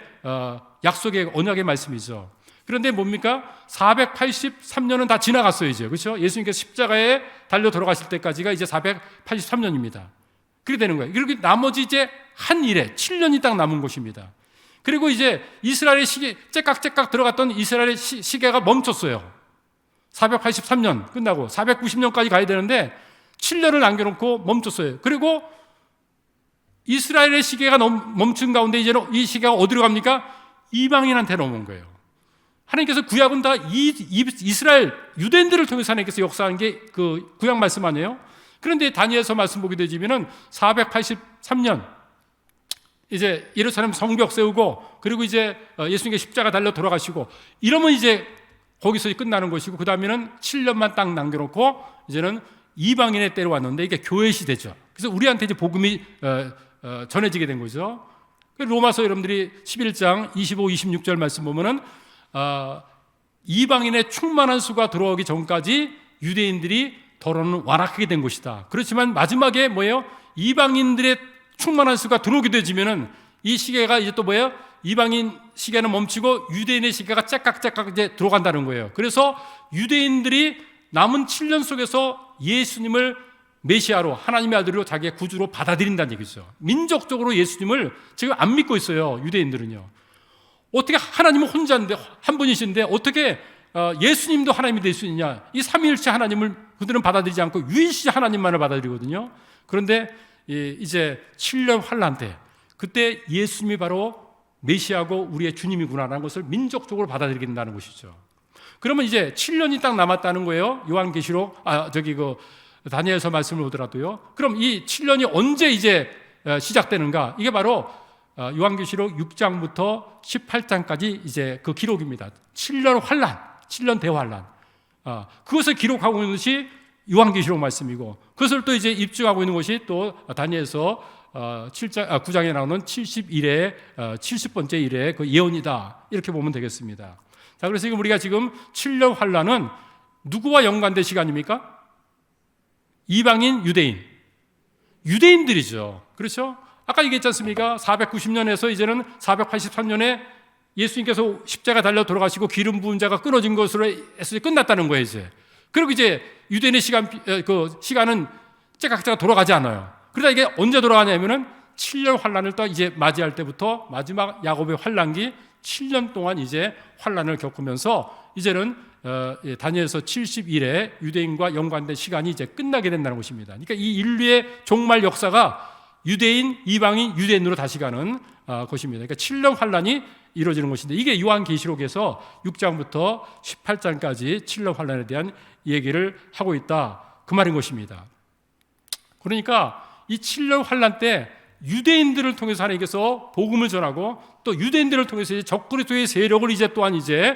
S1: 약속의 언약의 말씀이죠. 그런데 뭡니까? 483년은 다 지나갔어요, 이제. 그렇죠? 예수님께서 십자가에 달려 돌아가실 때까지가 이제 483년입니다. 그렇게 되는 거예요. 그리고 나머지 이제 한 일에 7년이 딱 남은 것입니다. 그리고 이제 이스라엘의 시계, 째깍째깍 들어갔던 이스라엘의 시계가 멈췄어요. 483년 끝나고 490년까지 가야 되는데 7년을 남겨놓고 멈췄어요. 그리고 이스라엘의 시계가 멈춘 가운데 이제는 이 시계가 어디로 갑니까? 이방인한테 넘어온 거예요. 하나님께서 구약은 다 이스라엘 유대인들을 통해서 하나님께서 역사한 게 그 구약 말씀 아니에요? 그런데 다니엘서 말씀 보게 되지면은 483년 이제 예루살렘 성벽 세우고 그리고 이제 예수님께 십자가 달려 돌아가시고 이러면 이제 거기서 끝나는 것이고 그 다음에는 7년만 딱 남겨놓고 이제는 이방인의 때로 왔는데 이게 교회 시대죠. 그래서 우리한테 이제 복음이 전해지게 된 거죠. 로마서 여러분들이 11장 25, 26절 말씀 보면은 이방인의 충만한 수가 들어오기 전까지 유대인들이 더러는 완악하게 된 것이다. 그렇지만 마지막에 뭐예요? 이방인들의 충만한 수가 들어오게 되지면은 이 시계가 이제 또 뭐예요? 이방인 시계는 멈추고 유대인의 시계가 째깍째깍 이제 들어간다는 거예요. 그래서 유대인들이 남은 7년 속에서 예수님을 메시아로 하나님의 아들로 자기의 구주로 받아들인다는 얘기죠. 민족적으로 예수님을 지금 안 믿고 있어요. 유대인들은요. 어떻게 하나님은 혼자인데 한 분이신데 어떻게 예수님도 하나님이 될 수 있냐? 이 삼위일체 하나님을 그들은 받아들이지 않고 유일시 하나님만을 받아들이거든요. 그런데 이제 7년 환란 때 그때 예수님이 바로 메시아고 우리의 주님이구나라는 것을 민족적으로 받아들이게 된다는 것이죠. 그러면 이제 7년이 딱 남았다는 거예요. 요한계시록 다니엘서 말씀을 보더라도요. 그럼 이 7년이 언제 이제 시작되는가? 이게 바로 요한계시록 6장부터 18장까지 이제 그 기록입니다. 7년 환란, 7년 대환란. 그것을 기록하고 있는 것이 요한계시록 말씀이고 그것을 또 이제 입증하고 있는 것이 또 다니엘서 9장에 나오는 71의 70번째 일의 그 예언이다, 이렇게 보면 되겠습니다. 자, 그래서 우리가 지금 7년 환란은 누구와 연관된 시간입니까? 이방인, 유대인들이죠. 그렇죠? 아까 얘기했지 않습니까? 490년에서 이제는 483년에 예수님께서 십자가 달려 돌아가시고 기름 부은 자가 끊어진 것으로 해서 끝났다는 거예요, 이제. 그리고 이제 유대인의 시간은 제각자가 돌아가지 않아요. 그러다 이게 언제 돌아가냐면은 7년 환란을 또 이제 맞이할 때부터 마지막 야곱의 환란기 7년 동안 이제 환란을 겪으면서 이제는 다니엘서 70일에 유대인과 연관된 시간이 이제 끝나게 된다는 것입니다. 그러니까 이 인류의 종말 역사가 유대인, 이방인, 유대인으로 다시 가는 것입니다. 그러니까 7년 환란이 이루어지는 것인데, 이게 요한계시록에서 6장부터 18장까지 7년 환란에 대한 얘기를 하고 있다, 그 말인 것입니다. 그러니까 이 7년 환란 때 유대인들을 통해서 하나님께서 복음을 전하고, 또 유대인들을 통해서 이제 적그리스도의 세력을 이제 또한 이제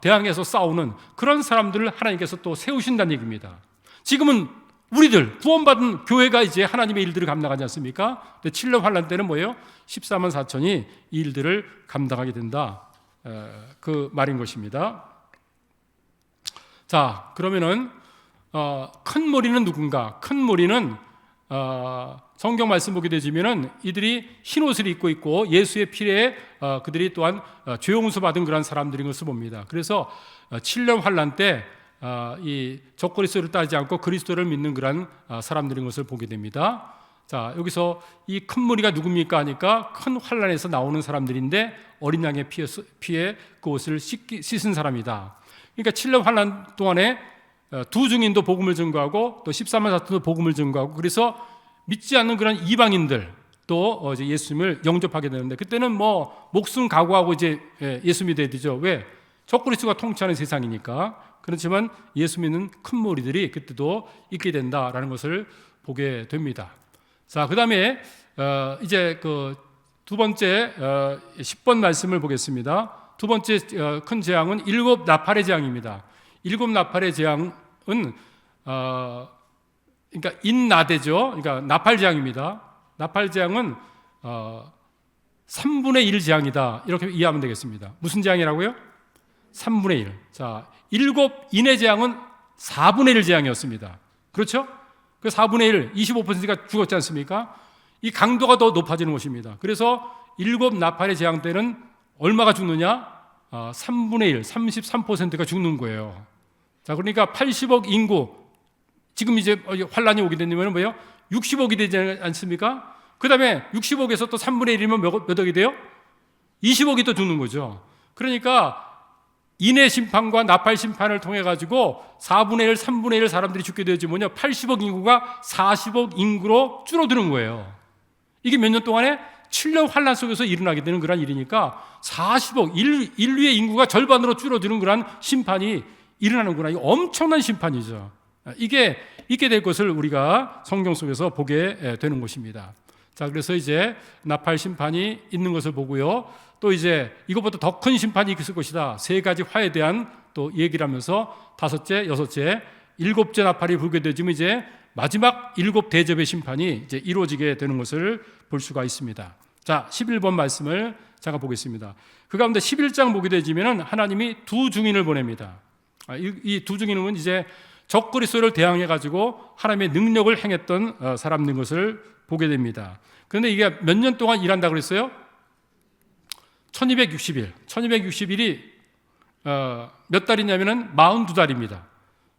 S1: 대항해서 싸우는 그런 사람들을 하나님께서 또 세우신다는 얘기입니다. 지금은 우리들 구원받은 교회가 이제 하나님의 일들을 감당하지 않습니까? 근데 7년 환란 때는 뭐예요? 14만 4천이 이 일들을 감당하게 된다, 그 말인 것입니다. 자, 그러면은 큰 무리는 누군가? 큰 무리는 성경 말씀 보게 되지면은 이들이 흰 옷을 입고 있고 예수의 피에 그들이 또한 죄 용서 받은 그런 사람들인 것을 봅니다. 그래서 7년 환란 때 이 적그리스도를 따르지 않고 그리스도를 믿는 그런 사람들인 것을 보게 됩니다. 자, 여기서 이 큰 무리가 누굽니까 하니까 큰 환란에서 나오는 사람들인데 어린 양의 피에 그 옷을 씻은 사람이다. 그러니까 7년 환란 동안에 두 증인도 복음을 증거하고 또 14만 4천도 복음을 증거하고, 그래서 믿지 않는 그런 이방인들 또 이제 예수님을 영접하게 되는데, 그때는 뭐 목숨 각오하고 이제 예수 믿어야 되죠. 왜? 적그리스도가 통치하는 세상이니까. 그렇지만 예수 믿는 큰 무리들이 그때도 있게 된다라는 것을 보게 됩니다. 자, 그 다음에 이제 그 두 번째 10번 말씀을 보겠습니다. 두 번째 큰 재앙은 일곱 나팔의 재앙입니다. 일곱 나팔의 재앙은 그러니까 인나대죠. 그러니까 나팔 재앙입니다. 나팔 재앙은 3분의 1 재앙이다, 이렇게 이해하면 되겠습니다. 무슨 재앙이라고요? 3분의 1. 자, 일곱 인의 재앙은 4분의 1 재앙이었습니다. 그렇죠? 그 4분의 1, 25%가 죽었지 않습니까? 이 강도가 더 높아지는 것입니다. 그래서 일곱 나팔의 재앙 때는 얼마가 죽느냐? 3분의 1, 33%가 죽는 거예요. 자, 그러니까 80억 인구, 지금 이제 환란이 오게 되면 뭐예요? 60억이 되지 않습니까? 그 다음에 60억에서 또 3분의 1이면 몇 억이 돼요? 20억이 또 죽는 거죠. 그러니까 인의 심판과 나팔 심판을 통해 가지고 4분의 1, 3분의 1 사람들이 죽게 되지 뭐냐? 80억 인구가 40억 인구로 줄어드는 거예요. 이게 몇 년 동안에 7년 환란 속에서 일어나게 되는 그런 일이니까 40억, 인류의 인구가 절반으로 줄어드는 그런 심판이 일어나는구나. 이거 엄청난 심판이죠. 이게 있게 될 것을 우리가 성경 속에서 보게 되는 것입니다. 자, 그래서 이제 나팔 심판이 있는 것을 보고요. 또 이제 이것보다 더 큰 심판이 있을 것이다. 세 가지 화에 대한 또 얘기를 하면서 다섯째, 여섯째, 일곱째 나팔이 불게 되지면 이제 마지막 일곱 대접의 심판이 이제 이루어지게 되는 것을 볼 수가 있습니다. 자, 11번 말씀을 잠깐 보겠습니다. 그 가운데 11장 보게 되지면 하나님이 두 증인을 보냅니다. 이 두 증인은 이제 적그리스도를 대항해 가지고 하나님의 능력을 행했던 사람인 것을 보게 됩니다. 그런데 이게 몇 년 동안 일한다고 그랬어요? 1260일. 1260일이 몇 달이냐면은 42달입니다.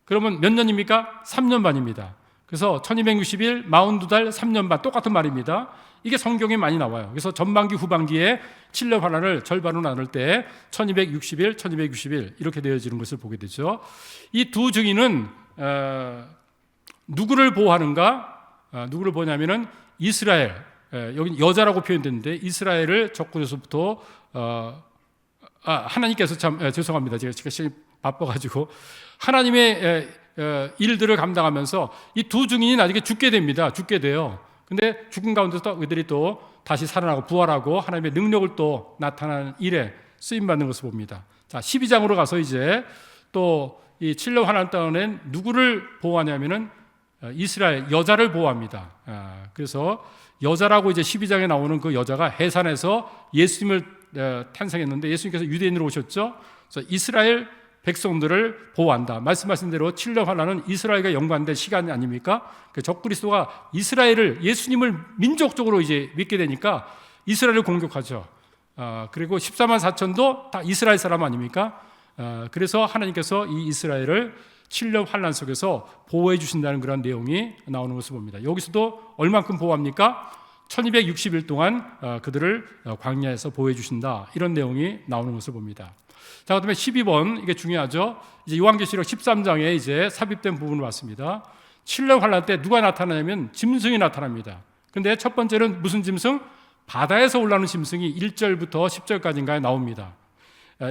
S1: 그러면 몇 년입니까? 3년 반입니다. 그래서 1260일, 42달, 3년 반, 똑같은 말입니다. 이게 성경에 많이 나와요. 그래서 전반기, 후반기에 7년 환란을 절반으로 나눌 때 1260일, 1260일 이렇게 되어지는 것을 보게 되죠. 이 두 증인은 누구를 보호하는가? 누구를 보냐면은 이스라엘, 여기 여자라고 표현됐는데 이스라엘을 적군에서부터 하나님께서 참 죄송합니다. 제가 시간이 바빠가지고 하나님의 일들을 감당하면서 이 두 증인이 나중에 죽게 됩니다. 죽게 돼요. 근데 죽은 가운데서 그들이 또 다시 살아나고 부활하고 하나님의 능력을 또 나타나는 일에 쓰임받는 것을 봅니다. 자, 12장으로 가서 이제 또 이 7년 환란 동안엔 누구를 보호하냐면은 이스라엘 여자를 보호합니다. 그래서 여자라고 이제 12장에 나오는 그 여자가 해산에서 예수님을 탄생했는데 예수님께서 유대인으로 오셨죠. 그래서 이스라엘 백성들을 보호한다. 말씀하신 대로 7년 환란은 이스라엘과 연관된 시간 아닙니까? 그 적그리스도가 이스라엘을 예수님을 민족적으로 이제 믿게 되니까 이스라엘을 공격하죠. 그리고 14만 4천도 다 이스라엘 사람 아닙니까? 그래서 하나님께서 이 이스라엘을 7년 환란 속에서 보호해 주신다는 그런 내용이 나오는 것을 봅니다. 여기서도 얼만큼 보호합니까? 1260일 동안 그들을 광야에서 보호해 주신다. 이런 내용이 나오는 것을 봅니다. 자, 그다음에 12번 이게 중요하죠. 이제 요한계시록 13장에 이제 삽입된 부분을 봤습니다. 7년 환란 때 누가 나타나냐면 짐승이 나타납니다. 근데 첫 번째는 무슨 짐승? 바다에서 올라오는 짐승이 1절부터 10절까지인가에 나옵니다.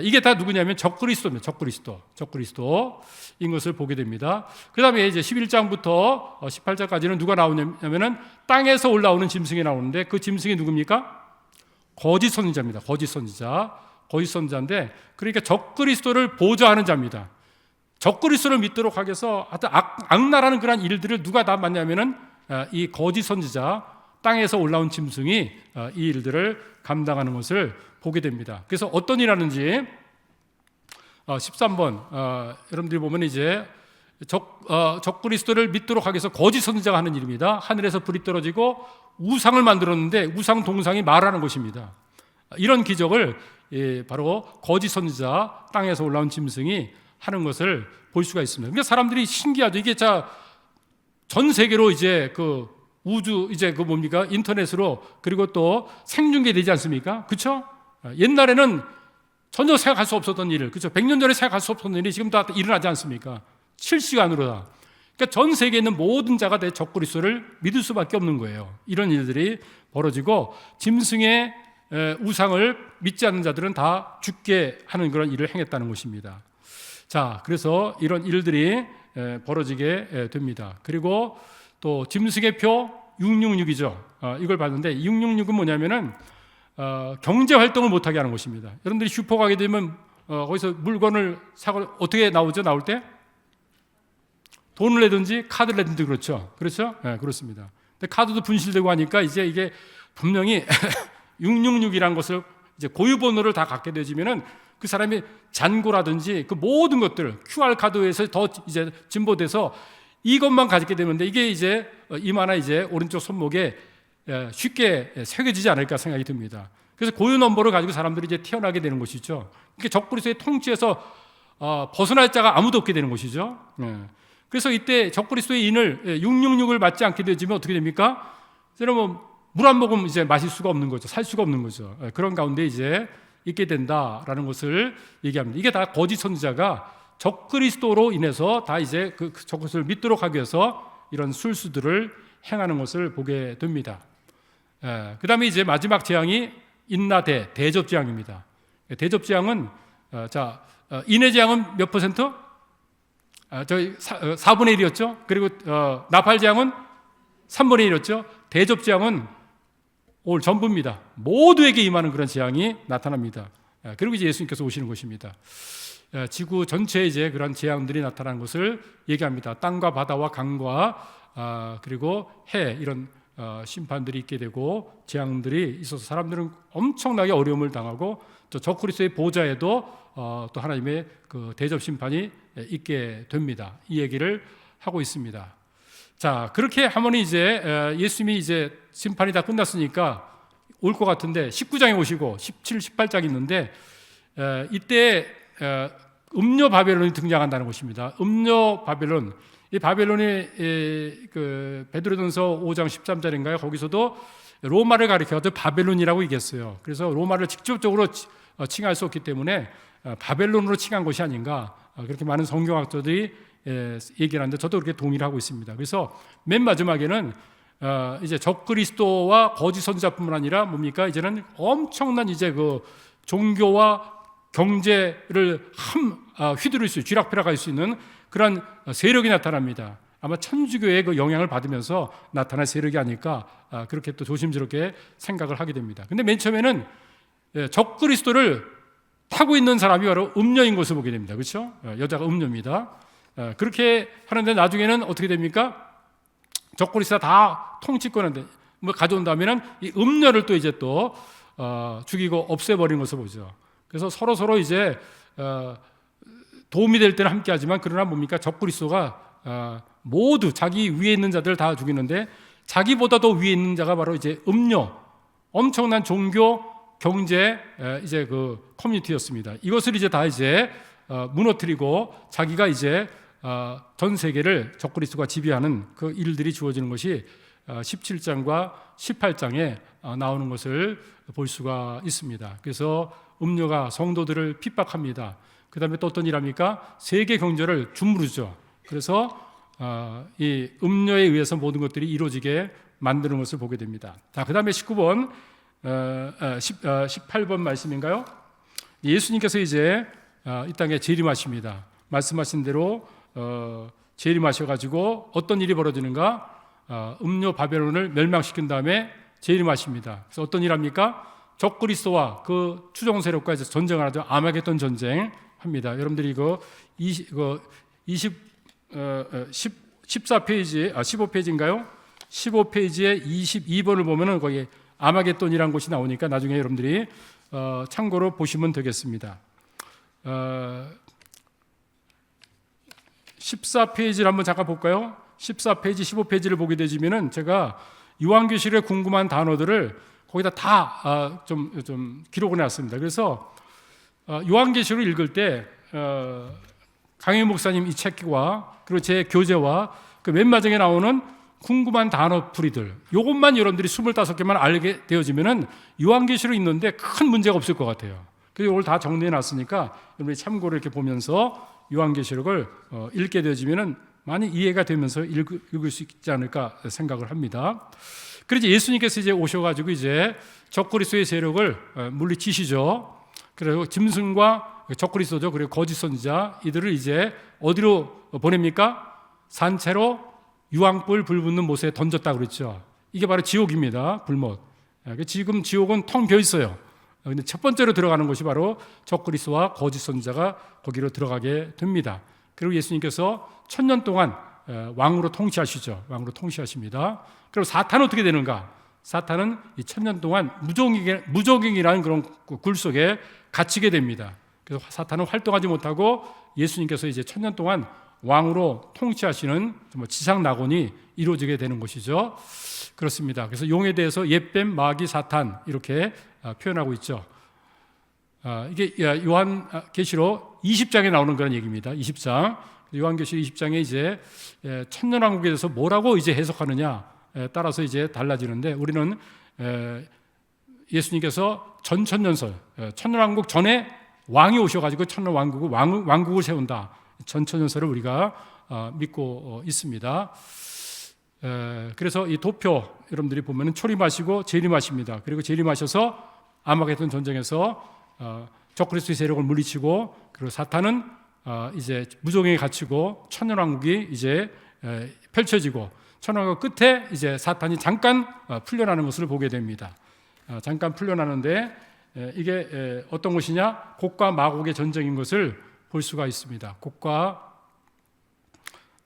S1: 이게 다 누구냐면 적그리스도입니다. 적그리스도인 것을 보게 됩니다. 그 다음에 이제 11장부터 18장까지는 누가 나오냐면은 땅에서 올라오는 짐승이 나오는데 그 짐승이 누굽니까? 거짓 선지자입니다. 거짓 선지자인데 그러니까 적그리스도를 보좌하는 자입니다. 적그리스도를 믿도록 하기 위해서 하여튼 악랄하는 그런 일들을 누가 다 맡냐면은 이 거짓 선지자, 땅에서 올라온 짐승이 이 일들을 감당하는 것을 보게 됩니다. 그래서 어떤 일 하는지 13번 여러분들이 보면 이제 적그리스도를 믿도록 하기 위해서 거짓 선지자가 하는 일입니다. 하늘에서 불이 떨어지고 우상을 만들었는데 우상 동상이 말하는 것입니다. 이런 기적을 바로 거짓 선지자, 땅에서 올라온 짐승이 하는 것을 볼 수가 있습니다. 그러니까 사람들이 신기하죠. 이게 전 세계로 이제 그 우주 이제 그 뭡니까? 인터넷으로 그리고 또 생중계되지 않습니까? 그렇죠? 옛날에는 전혀 생각할 수 없었던 일을, 그렇죠? 100년 전에 생각할 수 없었던 일이 지금 다 일어나지 않습니까? 실시간으로 다. 그러니까 전 세계에 있는 모든 자가 다 적그리스도를 믿을 수밖에 없는 거예요. 이런 일들이 벌어지고 짐승의 우상을 믿지 않는 자들은 다 죽게 하는 그런 일을 행했다는 것입니다. 자, 그래서 이런 일들이 벌어지게 됩니다. 그리고 또 짐승의 표 666이죠. 이걸 봤는데 666은 뭐냐면은 경제 활동을 못하게 하는 것입니다. 여러분들이 슈퍼 가게 되면 거기서 물건을 사고 어떻게 나오죠? 나올 때 돈을 내든지 카드를 내든지 그렇죠. 네, 그렇습니다. 근데 카드도 분실되고 하니까 이제 이게 분명히 666이라는 것을 이제 고유번호를 다 갖게 되지면은 그 사람이 잔고라든지 그 모든 것들 QR 카드에서 더 이제 진보돼서 이것만 가지게 되는데 이게 이제 이마나 이제 오른쪽 손목에 쉽게 새겨지지 않을까 생각이 듭니다. 그래서 고유 넘버를 가지고 사람들이 이제 태어나게 되는 것이죠. 그러니까 적그리스도의 통치에서 벗어날 자가 아무도 없게 되는 것이죠. 그래서 이때 적그리스도의 인을 666을 맞지 않게 되지면 어떻게 됩니까? 여러분 물 한 모금 이제 마실 수가 없는 거죠. 살 수가 없는 거죠. 그런 가운데 이제 있게 된다라는 것을 얘기합니다. 이게 다 거짓 선지자가 적그리스도로 인해서 다 이제 저것을 믿도록 하기 위해서 이런 술수들을 행하는 것을 보게 됩니다. 그 다음에 이제 마지막 재앙이 인나대 대접재앙입니다. 대접재앙은 인의 재앙은 몇 퍼센트? 저희 4분의 1이었죠. 그리고 나팔재앙은 3분의 1이었죠. 대접재앙은 올 전부입니다. 모두에게 임하는 그런 재앙이 나타납니다. 그리고 이제 예수님께서 오시는 것입니다. 지구 전체에 이제 그런 재앙들이 나타나는 것을 얘기합니다. 땅과 바다와 강과 그리고 해 이런 심판들이 있게 되고 재앙들이 있어서 사람들은 엄청나게 어려움을 당하고 또 적그리스도의 보좌에도 또 하나님의 그 대접 심판이 있게 됩니다. 이 얘기를 하고 있습니다. 자, 그렇게 하면 이제 예수님이 이제 심판이 다 끝났으니까 올 것 같은데 19장에 오시고 17, 18장이 있는데 이때 음료 바벨론이 등장한다는 것입니다. 음료 바벨론, 이 바벨론이 그 베드로전서 5장 13절인가요? 거기서도 로마를 가리켜서 바벨론이라고 얘기했어요. 그래서 로마를 직접적으로 칭할 수 없기 때문에 바벨론으로 칭한 것이 아닌가, 그렇게 많은 성경학자들이 얘기를 하는데 저도 그렇게 동의를 하고 있습니다. 그래서 맨 마지막에는 이제 적그리스도와 거짓 선지자뿐만 아니라 뭡니까? 이제는 엄청난 이제 그 종교와 경제를 휘두를 수, 쥐락펴락할 수 있는 그런 세력이 나타납니다. 아마 천주교의 그 영향을 받으면서 나타난 세력이 아닐까, 그렇게 또 조심스럽게 생각을 하게 됩니다. 근데 맨 처음에는 적그리스도를 타고 있는 사람이 바로 음녀인 것을 보게 됩니다. 그렇죠? 여자가 음녀입니다. 그렇게 하는데 나중에는 어떻게 됩니까? 적그리스도가 다 통치권한데 뭐 가져온다면은 이 음녀를 또 이제 또 죽이고 없애버리는 것을 보죠. 그래서 서로 이제 도움이 될 때는 함께하지만 그러나 뭡니까? 적그리스도가 모두 자기 위에 있는 자들 다 죽이는데 자기보다도 위에 있는 자가 바로 이제 음녀, 엄청난 종교, 경제 이제 그 커뮤니티였습니다. 이것을 이제 다 이제 무너뜨리고 자기가 이제 전 세계를 적그리스도가 지배하는 그 일들이 주어지는 것이 17장과 18장에 나오는 것을 볼 수가 있습니다. 그래서 음녀가 성도들을 핍박합니다. 그 다음에 또 어떤 일 합니까? 세계 경제를 주무르죠. 그래서 이 음녀에 의해서 모든 것들이 이루어지게 만드는 것을 보게 됩니다. 자, 그 다음에 19번, 18번 말씀인가요? 예수님께서 이제 이 땅에 재림하십니다. 말씀하신 대로 재림하셔가지고 어떤 일이 벌어지는가? 음료 바벨론을 멸망시킨 다음에 재림하십니다. 그래서 어떤 일 합니까? 적그리스도와 그 추종 세력과 전쟁을 하죠. 아마겟돈 전쟁 합니다. 여러분들이 이거 14페이지, 15페이지인가요? 15페이지에 22번을 보면은 거기 아마겟돈이라는 곳이 나오니까 나중에 여러분들이 참고로 보시면 되겠습니다. 14페이지를 한번 잠깐 볼까요? 14페이지, 15페이지를 보게 되시면은 제가 요한계시록에 궁금한 단어들을 거기다 다 좀 기록을 해놨습니다. 그래서 요한계시록을 읽을 때 강혜 목사님 이 책과 그리고 제 교재와 그 맨 마지막에 나오는 궁금한 단어 풀이들 이것만 여러분들이 25개만 알게 되어지면은 요한계시록 읽는데 큰 문제가 없을 것 같아요. 그래서 이걸 다 정리해 놨으니까 여러분이 참고를 이렇게 보면서 요한계시록을 읽게 되어지면은 많이 이해가 되면서 읽을 수 있지 않을까 생각을 합니다. 그래서 예수님께서 이제 오셔가지고 이제 적그리스도의 세력을 물리치시죠. 그리고 짐승과 적그리스도죠. 그리고 거짓 선지자 이들을 이제 어디로 보냅니까? 산채로 유황불 불붙는 못에 던졌다 그랬죠. 이게 바로 지옥입니다. 불못. 지금 지옥은 텅 비어 있어요. 근데 첫 번째로 들어가는 것이 바로 적그리스도와 거짓 선지자가 거기로 들어가게 됩니다. 그리고 예수님께서 1000년 동안 왕으로 통치하시죠. 왕으로 통치하십니다. 그리고 사탄은 어떻게 되는가? 사탄은 이 1000년 동안 무적행이라는 그런 굴 속에 갇히게 됩니다. 그래서 사탄은 활동하지 못하고 예수님께서 이제 1000년 동안 왕으로 통치하시는 지상 낙원이 이루어지게 되는 것이죠. 그렇습니다. 그래서 용에 대해서 옛뱀, 마귀, 사탄 이렇게 표현하고 있죠. 이게 요한계시록 20장에 나오는 그런 얘기입니다. 20장. 요한계시록 20장에 이제 천년왕국에 대해서 뭐라고 이제 해석하느냐 따라서 이제 달라지는데 우리는 예수님께서 전천년설, 천년왕국 전에 왕이 오셔가지고 왕국을 세운다. 전천년설을 우리가 믿고 있습니다. 그래서 이 도표 여러분들이 보면은 초림하시고 재림하십니다. 그리고 재림하셔서 아마겟돈 전쟁에서 적그리스도의 세력을 물리치고 그리고 사탄은 이제 무적행에 갇히고 천년왕국이 이제 펼쳐지고 천년왕국 끝에 이제 사탄이 잠깐 풀려나는 것을 보게 됩니다. 잠깐 풀려나는데 이게 어떤 것이냐? 곡과 마곡의 전쟁인 것을 볼 수가 있습니다. 곡과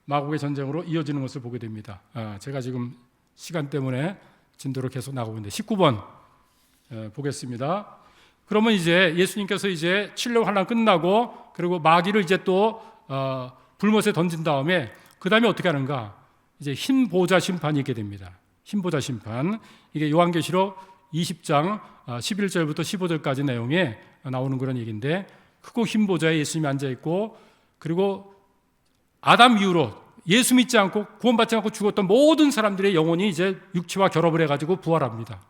S1: 마곡의 전쟁으로 이어지는 것을 보게 됩니다. 제가 지금 시간 때문에 진도로 계속 나가고 있는데 19번 보겠습니다. 그러면 이제 예수님께서 이제 칠레 환란 끝나고 그리고 마귀를 이제 또 불못에 던진 다음에 그 다음에 어떻게 하는가? 이제 흰 보좌 심판이 있게 됩니다. 흰 보좌 심판. 이게 요한계시록 20장 11절부터 15절까지 내용에 나오는 그런 얘기인데 크고 흰 보좌에 예수님이 앉아 있고 그리고 아담 이후로 예수 믿지 않고 구원받지 않고 죽었던 모든 사람들의 영혼이 이제 육체와 결합을 해가지고 부활합니다.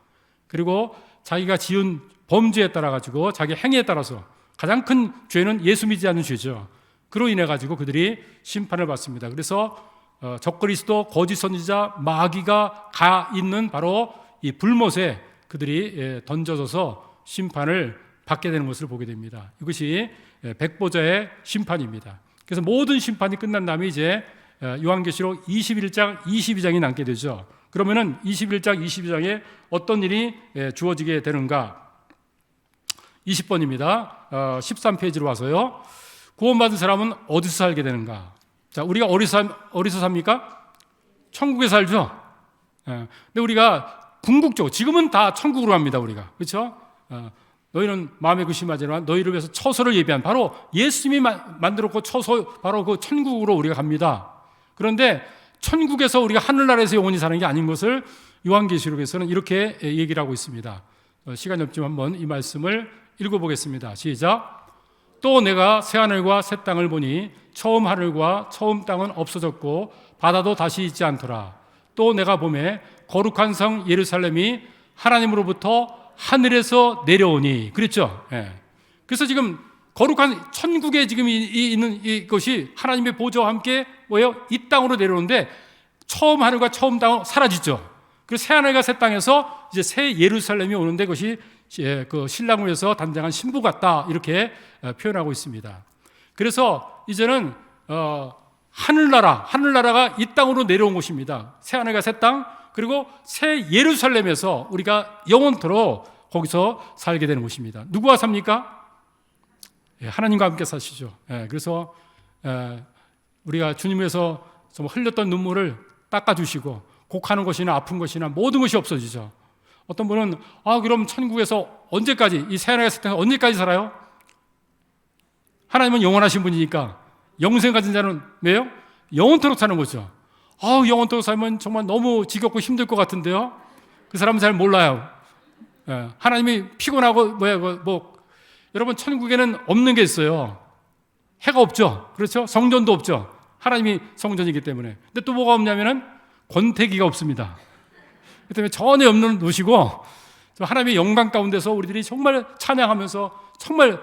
S1: 그리고 자기가 지은 범죄에 따라 가지고 자기 행위에 따라서 가장 큰 죄는 예수 믿지 않는 죄죠. 그로 인해 가지고 그들이 심판을 받습니다. 그래서 적그리스도, 거짓 선지자, 마귀가 가 있는 바로 이 불못에 그들이 던져져서 심판을 받게 되는 것을 보게 됩니다. 이것이 백보자의 심판입니다. 그래서 모든 심판이 끝난 다음에 이제 요한계시록 21장, 22장이 남게 되죠. 그러면은 21장, 22장에 어떤 일이 주어지게 되는가? 20번입니다. 13페이지로 와서요. 구원받은 사람은 어디서 살게 되는가? 자, 우리가 어디서 삽니까? 천국에 살죠. 근데 우리가 궁극적으로 지금은 다 천국으로 갑니다. 우리가 그렇죠? 너희는 마음에 의심하지만 너희를 위해서 처소를 예비한 바로 예수님이 만들었고 처소 바로 그 천국으로 우리가 갑니다. 그런데 천국에서 우리가 하늘나라에서 영원히 사는 게 아닌 것을 요한계시록에서는 이렇게 얘기를 하고 있습니다. 시간이 없지만 한번 이 말씀을 읽어보겠습니다. 시작. 또 내가 새하늘과 새 땅을 보니 처음 하늘과 처음 땅은 없어졌고 바다도 다시 있지 않더라. 또 내가 보매 거룩한 성 예루살렘이 하나님으로부터 하늘에서 내려오니. 그랬죠? 예. 그래서 지금 거룩한 천국에 지금 있는 이것이 하나님의 보좌와 함께 뭐예요? 이 땅으로 내려오는데 처음 하늘과 처음 땅은 사라지죠. 그래서 새 하늘과 새 땅에서 이제 새 예루살렘이 오는데 그것이 그 신랑을 위해서 단장한 신부 같다 이렇게 표현하고 있습니다. 그래서 이제는 하늘나라가 이 땅으로 내려온 곳입니다. 새 하늘과 새 땅, 그리고 새 예루살렘에서 우리가 영원토록 거기서 살게 되는 곳입니다. 누구와 삽니까? 하나님과 함께 사시죠. 그래서 우리가 주님 위해서 정말 흘렸던 눈물을 닦아주시고 곡하는 것이나 아픈 것이나 모든 것이 없어지죠. 어떤 분은 그럼 천국에서 언제까지, 이 새 하늘과 새 땅에서 언제까지 살아요? 하나님은 영원하신 분이니까 영생 가진 자는 왜요? 영원토록 사는 거죠. 영원토록 살면 정말 너무 지겹고 힘들 것 같은데요. 그 사람은 잘 몰라요. 하나님이 피곤하고 여러분 천국에는 없는 게 있어요. 해가 없죠. 그렇죠? 성전도 없죠. 하나님이 성전이기 때문에. 근데 또 뭐가 없냐면은 권태기가 없습니다. 그렇기 때문에 전혀 염려를 놓으시고 하나님의 영광 가운데서 우리들이 정말 찬양하면서 정말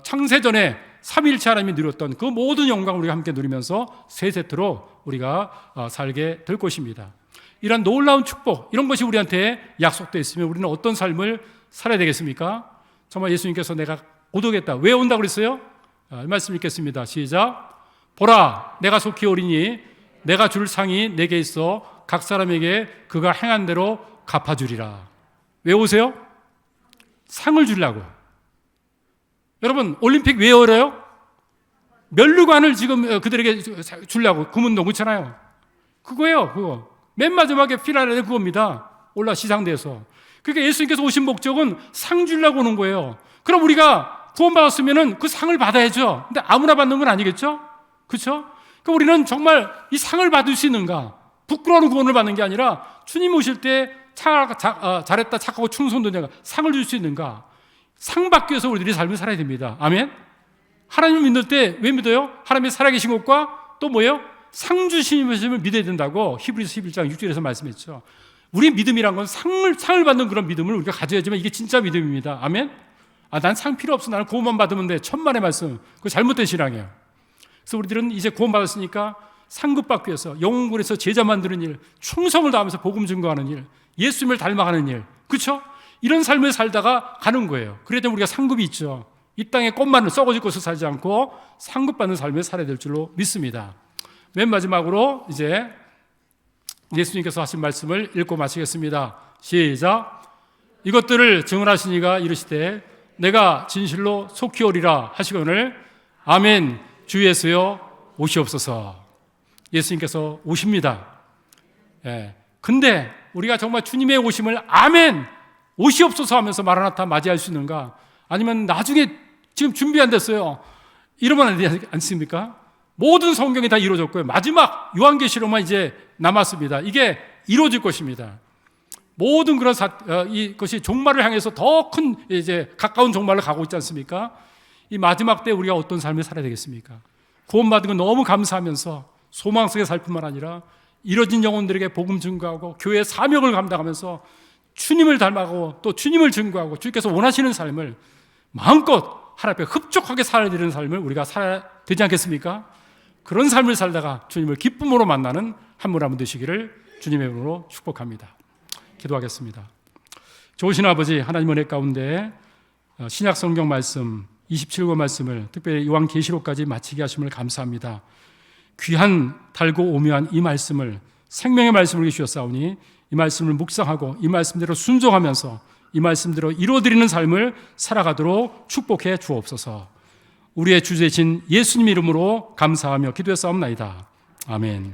S1: 창세전에 삼위일체 하나님이 누렸던 그 모든 영광을 우리가 함께 누리면서 세세토로 우리가 살게 될 것입니다. 이런 놀라운 축복, 이런 것이 우리한테 약속되어 있으면 우리는 어떤 삶을 살아야 되겠습니까? 정말 예수님께서 내가 곧 오겠다. 왜 온다고 그랬어요? 이 말씀 읽겠습니다. 시작. 보라, 내가 속히 오리니 내가 줄 상이 내게 있어 각 사람에게 그가 행한 대로 갚아주리라. 왜 오세요? 상을 주려고. 여러분 올림픽 왜 열어요? 면류관을 지금 그들에게 주려고. 금운동 그렇잖아요. 그거예요. 그거 맨 마지막에 피날레는 그겁니다. 올라 시상대에서. 그러니까 예수님께서 오신 목적은 상 주려고 오는 거예요. 그럼 우리가 구원받았으면 그 상을 받아야죠. 근데 아무나 받는 건 아니겠죠? 그렇죠? 그러니까 우리는 정말 이 상을 받을 수 있는가? 부끄러운 구원을 받는 게 아니라 주님 오실 때 잘했다 착하고 충성도 내가 상을 줄 수 있는가? 상 받기 위해서 우리들이 삶을 살아야 됩니다. 아멘? 하나님을 믿을 때 왜 믿어요? 하나님이 살아계신 것과 또 뭐예요? 상 주심을 믿어야 된다고 히브리서 11장 6절에서 말씀했죠. 우리의 믿음이란 건 상을 받는 그런 믿음을 우리가 가져야지만 이게 진짜 믿음입니다. 아멘? 난 상 필요 없어. 나는 구원만 받으면 돼. 천만의 말씀. 그거 잘못된 신앙이에요. 그래서 우리들은 이제 구원받았으니까 상급 받기 위해서 영혼군에서 제자 만드는 일, 충성을 다하면서 복음 증거하는 일, 예수님을 닮아가는 일, 그렇죠? 이런 삶을 살다가 가는 거예요. 그래야 되면 우리가 상급이 있죠. 이 땅에 꽃만을 썩어질 것을 살지 않고 상급받는 삶을 살아야 될 줄로 믿습니다. 맨 마지막으로 이제 예수님께서 하신 말씀을 읽고 마치겠습니다. 시작. 이것들을 증언하신 이가 이르시되 내가 진실로 속히 오리라 하시거늘 아멘. 주 예수여 오시옵소서. 예수님께서 오십니다. 근데 우리가 정말 주님의 오심을 아멘 오시옵소서 하면서 마라나타 맞이할 수 있는가? 아니면 나중에 지금 준비 안 됐어요. 이러면 안 되지 않습니까? 모든 성경이 다 이루어졌고요. 마지막 요한계시록만 이제 남았습니다. 이게 이루어질 것입니다. 모든 그런 이것이 종말을 향해서 더 큰 이제 가까운 종말을 가고 있지 않습니까? 이 마지막 때 우리가 어떤 삶을 살아야 되겠습니까? 구원받은 건 너무 감사하면서 소망 속에 살 뿐만 아니라 이뤄진 영혼들에게 복음 증거하고 교회의 사명을 감당하면서 주님을 닮아가고 또 주님을 증거하고 주님께서 원하시는 삶을 마음껏 하나님 앞에 흡족하게 살아야 되는 삶을 우리가 살아야 되지 않겠습니까? 그런 삶을 살다가 주님을 기쁨으로 만나는 한 분 한 분 되시기를 주님의 이름으로 축복합니다. 기도하겠습니다. 좋으신 아버지, 하나님 은혜 가운데 신약 성경 말씀 27권 말씀을 특별히 요한계시록까지 마치게 하심을 감사합니다. 귀한 달고 오묘한 이 말씀을 생명의 말씀을 주셨사오니 이 말씀을 묵상하고 이 말씀대로 순종하면서 이 말씀대로 이루어드리는 삶을 살아가도록 축복해 주옵소서. 우리의 주 되신 예수님 이름으로 감사하며 기도했사옵나이다. 아멘.